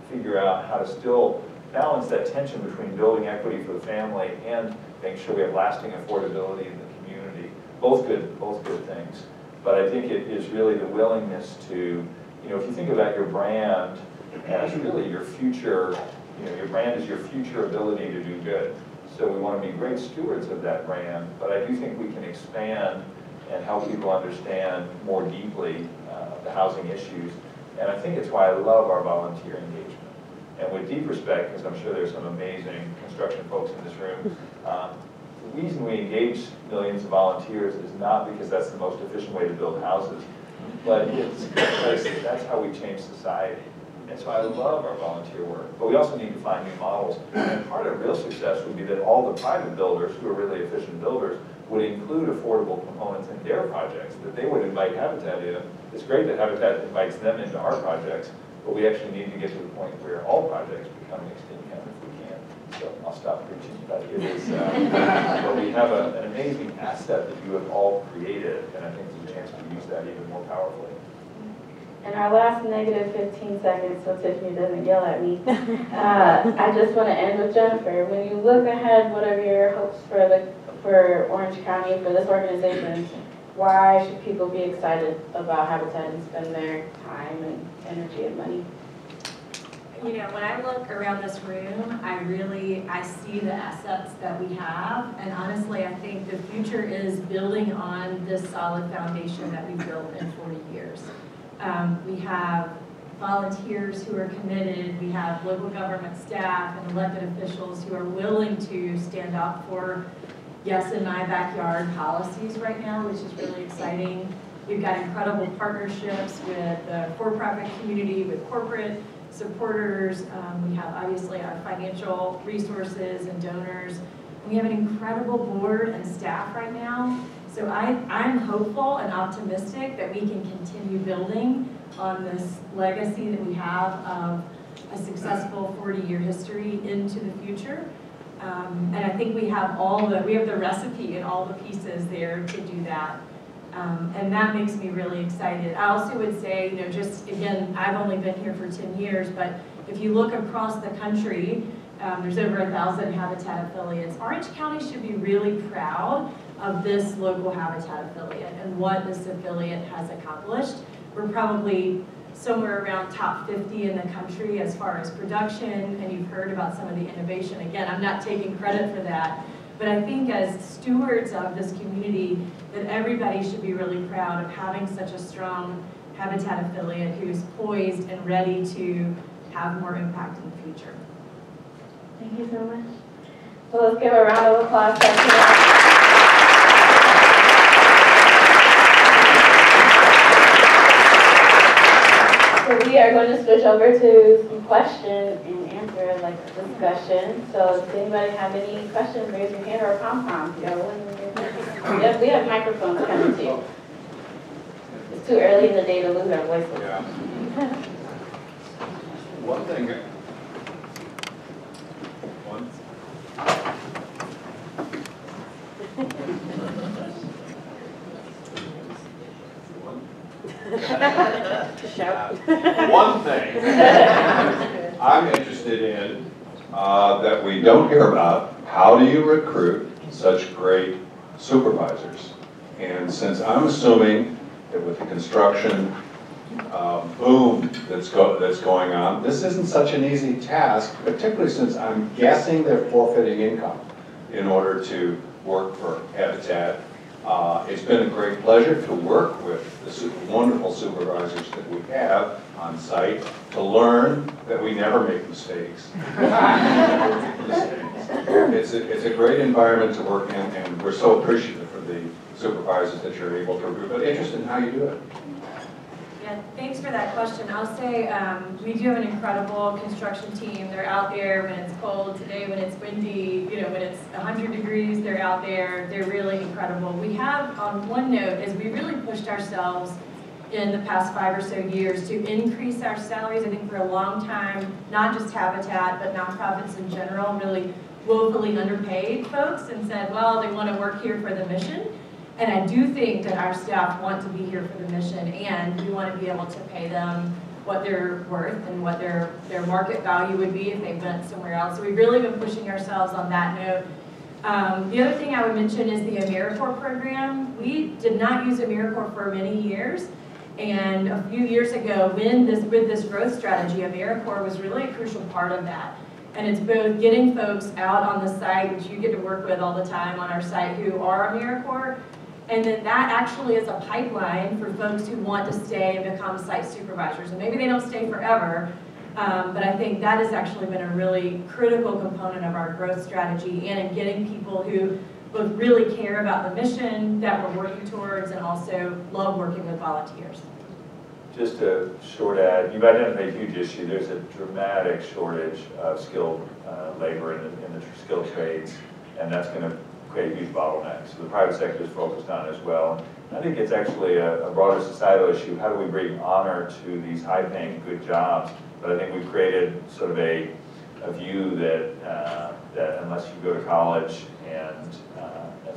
figure out how to still balance that tension between building equity for the family and making sure we have lasting affordability in the community. Both good things. But I think it is really the willingness to, if you think about your brand as really your future, your brand is your future ability to do good. So we want to be great stewards of that brand, but I do think we can expand and help people understand more deeply the housing issues. And I think it's why I love our volunteer engagement. And with deep respect, because I'm sure there's some amazing construction folks in this room, the reason we engage millions of volunteers is not because that's the most efficient way to build houses. but it's because that's how we change society. And so I love our volunteer work, but we also need to find new models. And part of real success would be that all the private builders, who are really efficient builders, would include affordable components in their projects, that they would invite Habitat in. It's great that Habitat invites them into our projects, but we actually need to get to the point where all projects become mixed income if we can. So I'll stop preaching, but it is, but we have an amazing asset that you have all created, and I think there's a chance to use that even more powerfully. In our last negative 15 seconds, so Tiffany doesn't yell at me, I just want to end with Jennifer. When you look ahead, what are your hopes for Orange County, for this organization? Why should people be excited about Habitat and spend their time and energy and money? You know, when I look around this room, I see the assets that we have, and honestly, I think the future is building on this solid foundation that we built in 40 years. We have volunteers who are committed, we have local government staff and elected officials who are willing to stand up for yes in my backyard policies right now, which is really exciting. We've got incredible partnerships with the for-profit community, with corporate supporters. We have obviously our financial resources and donors. We have an incredible board and staff right now. So I'm hopeful and optimistic that we can continue building on this legacy that we have of a successful 40-year history into the future. And I think we have the recipe and all the pieces there to do that. And that makes me really excited. I also would say, you know, just again, I've only been here for 10 years, but if you look across the country, there's over 1,000 Habitat affiliates. Orange County should be really proud of this local Habitat affiliate and what this affiliate has accomplished. We're probably somewhere around top 50 in the country as far as production, and you've heard about some of the innovation. Again, I'm not taking credit for that, but I think as stewards of this community, that everybody should be really proud of having such a strong Habitat affiliate who's poised and ready to have more impact in the future. Thank you so much. So let's give a round of applause for our So we are going to switch over to some question and answer, like discussion. So does anybody have any questions? Raise your hand or a pom-pom. Yep, we have microphones coming too. It's too early in the day to lose our voices. Yeah. One thing. One thing I'm interested in that we don't hear about, how do you recruit such great supervisors? And since I'm assuming that with the construction boom that's going on, this isn't such an easy task, particularly since I'm guessing they're forfeiting income in order to work for Habitat. It's been a great pleasure to work with the wonderful supervisors that we have on site, to learn that we never make mistakes. It's a great environment to work in, and we're so appreciative for the supervisors that you're able to recruit, but interested in how you do it. Yeah, thanks for that question. I'll say we do have an incredible construction team. They're out there when it's cold. Today when it's windy, you know, when it's 100 degrees, they're out there. They're really incredible. We have, on one note, is we really pushed ourselves in the past 5 or so years to increase our salaries. I think for a long time, not just Habitat, but nonprofits in general, really woefully underpaid folks and said, well, they want to work here for the mission. And I do think that our staff want to be here for the mission, and we want to be able to pay them what they're worth and what their market value would be if they went somewhere else. So we've really been pushing ourselves on that note. The other thing I would mention is the AmeriCorps program. We did not use AmeriCorps for many years, and a few years ago, with this growth strategy, AmeriCorps was really a crucial part of that. And it's both getting folks out on the site, which you get to work with all the time on our site, who are AmeriCorps, and then that actually is a pipeline for folks who want to stay and become site supervisors. And maybe they don't stay forever, but I think that has actually been a really critical component of our growth strategy and in getting people who both really care about the mission that we're working towards and also love working with volunteers. Just a short ad, you've identified a huge issue. There's a dramatic shortage of skilled labor in the skilled trades, and that's going to create a huge bottleneck. So the private sector is focused on it as well. And I think it's actually a broader societal issue. How do we bring honor to these high-paying, good jobs? But I think we've created sort of a view that unless you go to college and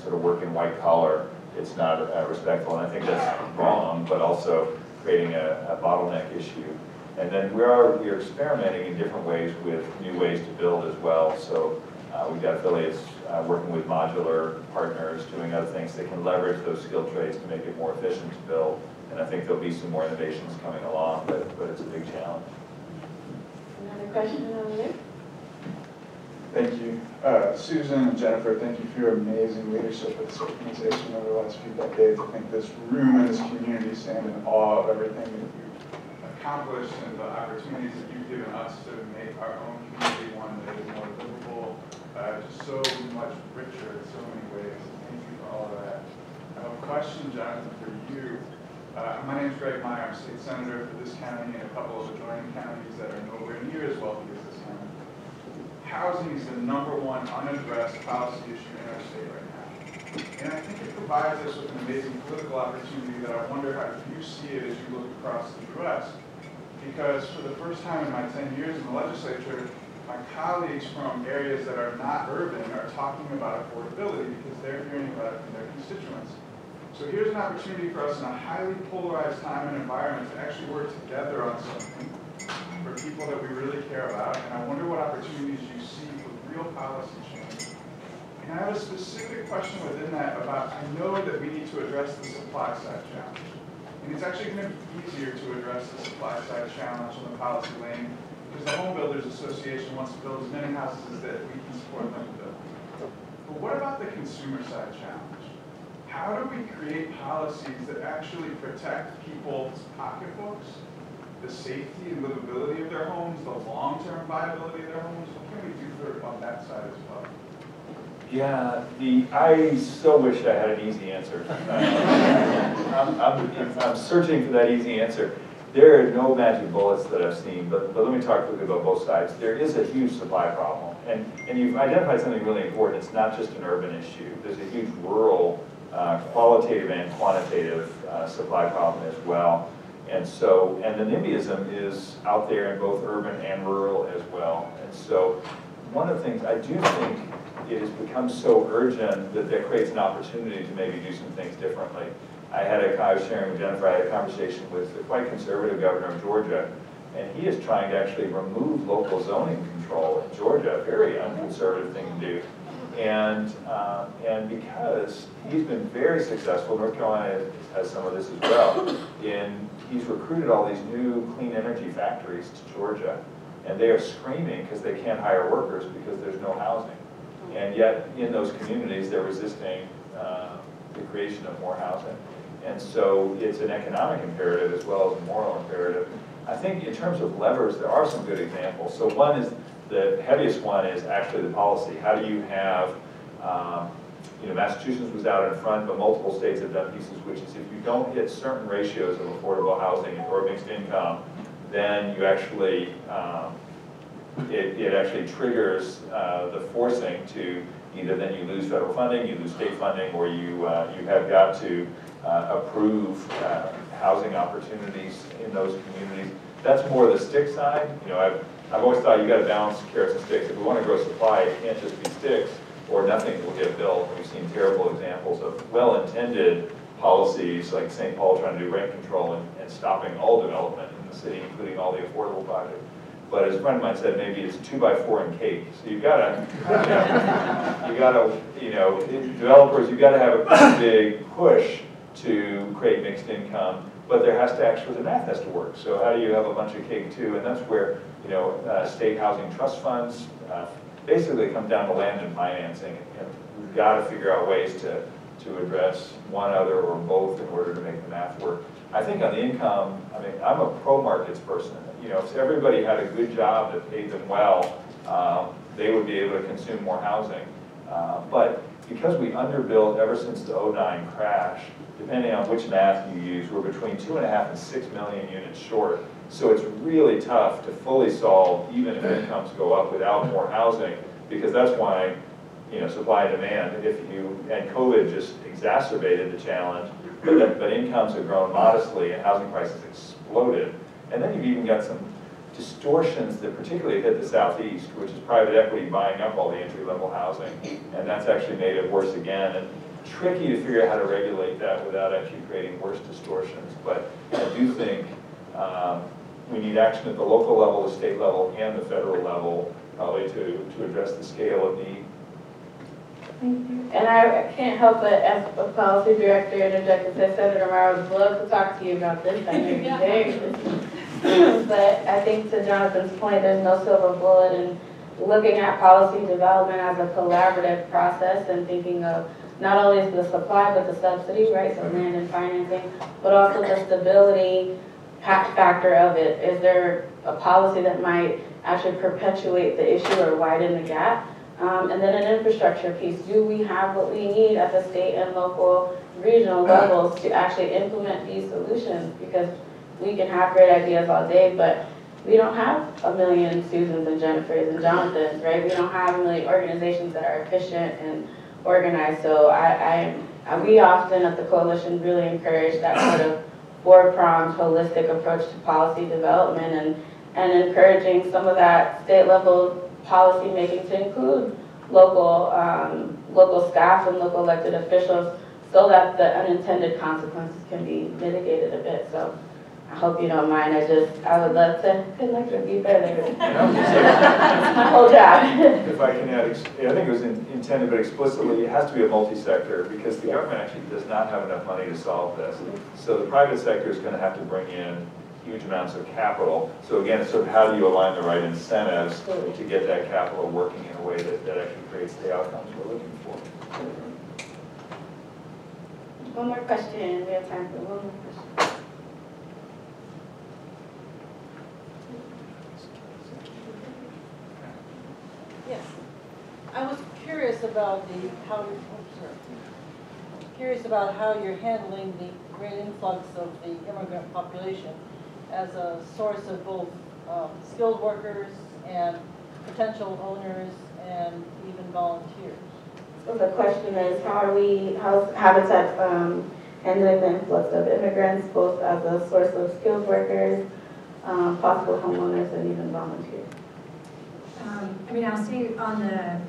sort of work in white collar, it's not respectful. And I think that's wrong, but also creating a bottleneck issue. And then we're experimenting in different ways with new ways to build as well. So we've got affiliates working with modular partners, doing other things that can leverage those skilled trades to make it more efficient to build. And I think there'll be some more innovations coming along, but it's a big challenge. Another question over there? Thank you. Susan and Jennifer, thank you for your amazing leadership of this organization over the last few decades. I think this room and this community stand in awe of everything that you've accomplished and the opportunities that you've given us to make our own community one that is more livable, just so much richer in so many ways. Thank you for all of that. I have a question, Jonathan, for you. My name is Greg Meyer. I'm state senator for this county and a couple of adjoining counties that are nowhere near as wealthy as this county. Housing is the #1 unaddressed policy issue in our state right now. And I think it provides us with an amazing political opportunity that I wonder how you see it as you look across the U.S. Because for the first time in my 10 years in the legislature, my colleagues from areas that are not urban are talking about affordability because they're hearing about it from their constituents. So here's an opportunity for us in a highly polarized time and environment to actually work together on something for people that we really care about, and I wonder what opportunities you see for real policy change. And I have a specific question within that about, I know that we need to address the supply side challenge. And it's actually going to be easier to address the supply side challenge on the policy lane because the Home Builders Association wants to build as many houses as that we can support them to build. But what about the consumer side challenge? How do we create policies that actually protect people's pocketbooks, the safety and livability of their homes, the long-term viability of their homes? What can we do on that side as well? Yeah, I so wish I had an easy answer. I'm searching for that easy answer. There are no magic bullets that I've seen, but let me talk quickly about both sides. There is a huge supply problem, and you've identified something really important. It's not just an urban issue. There's a huge rural, qualitative and quantitative supply problem as well. And so, and the NIMBYism is out there in both urban and rural as well. And so, one of the things, I do think it has become so urgent that creates an opportunity to maybe do some things differently. I was sharing with Jennifer, I had a conversation with the quite conservative governor of Georgia, and he is trying to actually remove local zoning control in Georgia, a very unconservative thing to do. And because he's been very successful, North Carolina has some of this as well, he's recruited all these new clean energy factories to Georgia, and they are screaming because they can't hire workers because there's no housing. And yet, in those communities, they're resisting the creation of more housing. And so it's an economic imperative as well as a moral imperative. I think in terms of levers, there are some good examples. So one is, the heaviest one is actually the policy. How do you have, Massachusetts was out in front, but multiple states have done pieces, which is if you don't hit certain ratios of affordable housing or mixed income, then you actually, it actually triggers the forcing to either then you lose federal funding, you lose state funding, or you have got to approve housing opportunities in those communities. That's more the stick side. I've always thought you got to balance carrots and sticks. If we want to grow supply, it can't just be sticks or nothing will get built. We've seen terrible examples of well-intended policies like St. Paul trying to do rent control and stopping all development in the city, including all the affordable projects. But as a friend of mine said, maybe it's 2x4 in cake. So you've got to, developers, you've got to have a pretty big push to create mixed income, but there has to actually, the math has to work. So how do you have a bunch of cake too? And that's where, state housing trust funds, basically it comes down to land and financing. And we've got to figure out ways to address one other or both in order to make the math work. I think on the income, I'm a pro-markets person. If everybody had a good job that paid them well, they would be able to consume more housing. But because we underbuilt ever since the '09 crash, depending on which math you use, we're between 2.5 and 6 million units short. So it's really tough to fully solve, even if incomes go up without more housing, because that's why, supply and demand, and COVID just exacerbated the challenge, but incomes have grown modestly and housing prices exploded. And then you've even got some distortions that particularly hit the Southeast, which is private equity buying up all the entry-level housing, and that's actually made it worse again. And tricky to figure out how to regulate that without actually creating worse distortions. But I do think we need action at the local level, the state level, and the federal level, probably to address the scale of need. Thank you. And I can't help but, as a policy director, interject and say, Senator Mara, I would love to talk to you about this. I know you're very busy. But I think to Jonathan's point, there's no silver bullet in looking at policy development as a collaborative process and thinking of not only the supply, but the subsidy, right, so land and financing, but also the stability factor of it. Is there a policy that might actually perpetuate the issue or widen the gap? And then an infrastructure piece. Do we have what we need at the state and local, regional levels to actually implement these solutions? Because we can have great ideas all day, but we don't have a million Susans and Jennifers and Jonathans, right? We don't have a million organizations that are efficient and organized. So we often at the coalition really encourage that sort of four-pronged, holistic approach to policy development and encouraging some of that state-level policy making to include local staff and local elected officials so that the unintended consequences can be mitigated a bit. So I hope you don't mind. I would love to connect with you better. That's my whole job. If I can add, I think it was intended, but explicitly, it has to be a multi-sector because the government actually does not have enough money to solve this. So the private sector is going to have to bring in huge amounts of capital. So again, it's sort of how do you align the right incentives to get that capital working in a way that actually creates the outcomes we're looking for. One more question. We have time for one more question. Yes. I was curious about how you're handling the great influx of the immigrant population as a source of both skilled workers and potential owners and even volunteers. So the question is, how's Habitat handling the influx of immigrants, both as a source of skilled workers, possible homeowners, and even volunteers? I'll say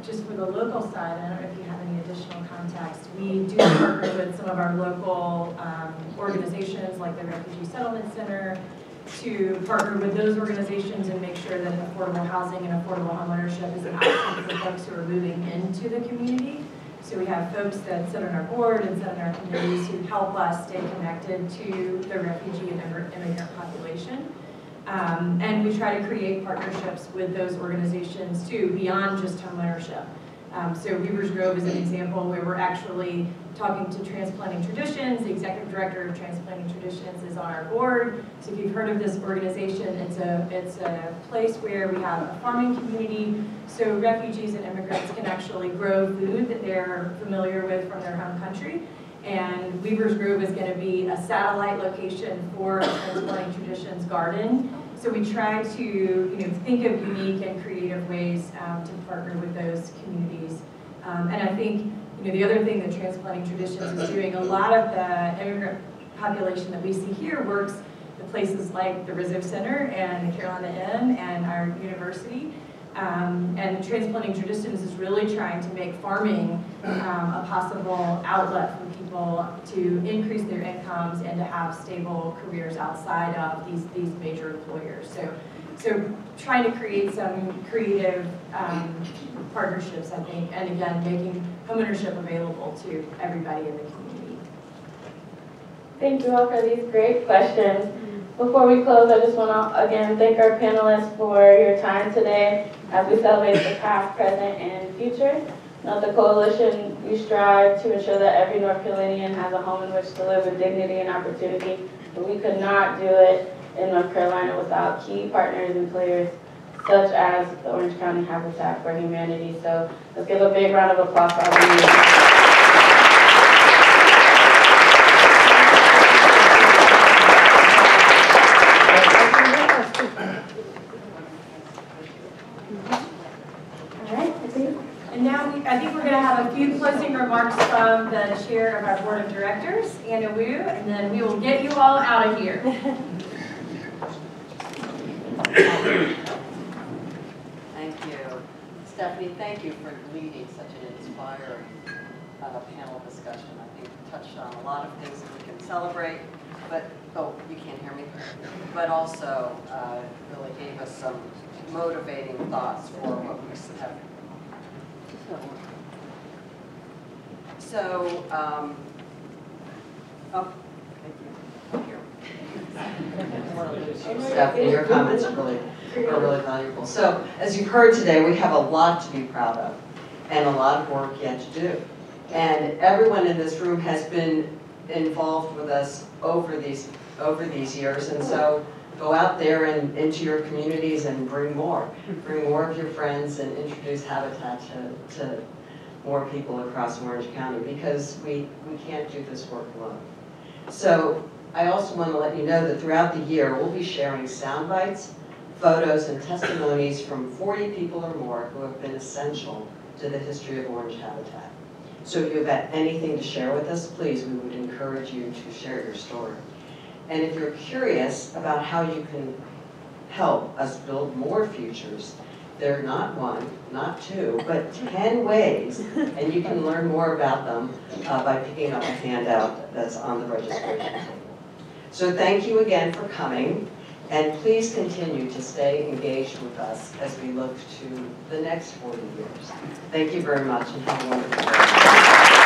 just for the local side, I don't know if you have any additional context. We do partner with some of our local organizations like the Refugee Settlement Center to partner with those organizations and make sure that affordable housing and affordable homeownership is an option for folks who are moving into the community. So we have folks that sit on our board and sit on our committees who help us stay connected to the refugee and immigrant population. And we try to create partnerships with those organizations too, beyond just homeownership. So Weavers Grove is an example where we're actually talking to Transplanting Traditions. The Executive Director of Transplanting Traditions is on our board. So if you've heard of this organization, it's a place where we have a farming community, so refugees and immigrants can actually grow food that they're familiar with from their home country. And Weavers Grove is going to be a satellite location for Transplanting Traditions garden. So we try to think of unique and creative ways to partner with those communities. And I think the other thing that Transplanting Traditions is doing, a lot of the immigrant population that we see here works at places like the Rizzo Center and the Carolina Inn and our university. And Transplanting Traditions is really trying to make farming a possible outlet for people to increase their incomes and to have stable careers outside of these major employers. So trying to create some creative partnerships, I think, and again, making homeownership available to everybody in the community. Thank you all for these great questions. Before we close, I just want to again thank our panelists for your time today as we celebrate the past, present, and future. At the Coalition, we strive to ensure that every North Carolinian has a home in which to live with dignity and opportunity, but we could not do it in North Carolina without key partners and players such as the Orange County Habitat for Humanity. So let's give a big round of applause for our leaders. And now I think we're going to have a few closing remarks from the chair of our board of directors, Anna Wu, and then we will get you all out of here. Thank you. Stephanie, thank you for leading such an inspiring panel discussion. I think it touched on a lot of things that we can celebrate, but, oh, you can't hear me, but also really gave us some motivating thoughts for what we have. So, oh, thank you. Stephanie, your comments are really valuable. So, as you've heard today, we have a lot to be proud of and a lot of work yet to do. And everyone in this room has been involved with us over these years, and so go out there and into your communities and bring more of your friends and introduce Habitat to more people across Orange County, because we can't do this work alone. So I also want to let you know that throughout the year we'll be sharing sound bites, photos, and testimonies from 40 people or more who have been essential to the history of Orange Habitat. So if you've got anything to share with us, please, we would encourage you to share your story. And if you're curious about how you can help us build more futures, there are not one, not two, but 10 ways, and you can learn more about them by picking up a handout that's on the registration table. So thank you again for coming, and please continue to stay engaged with us as we look to the next 40 years. Thank you very much, and have a wonderful day.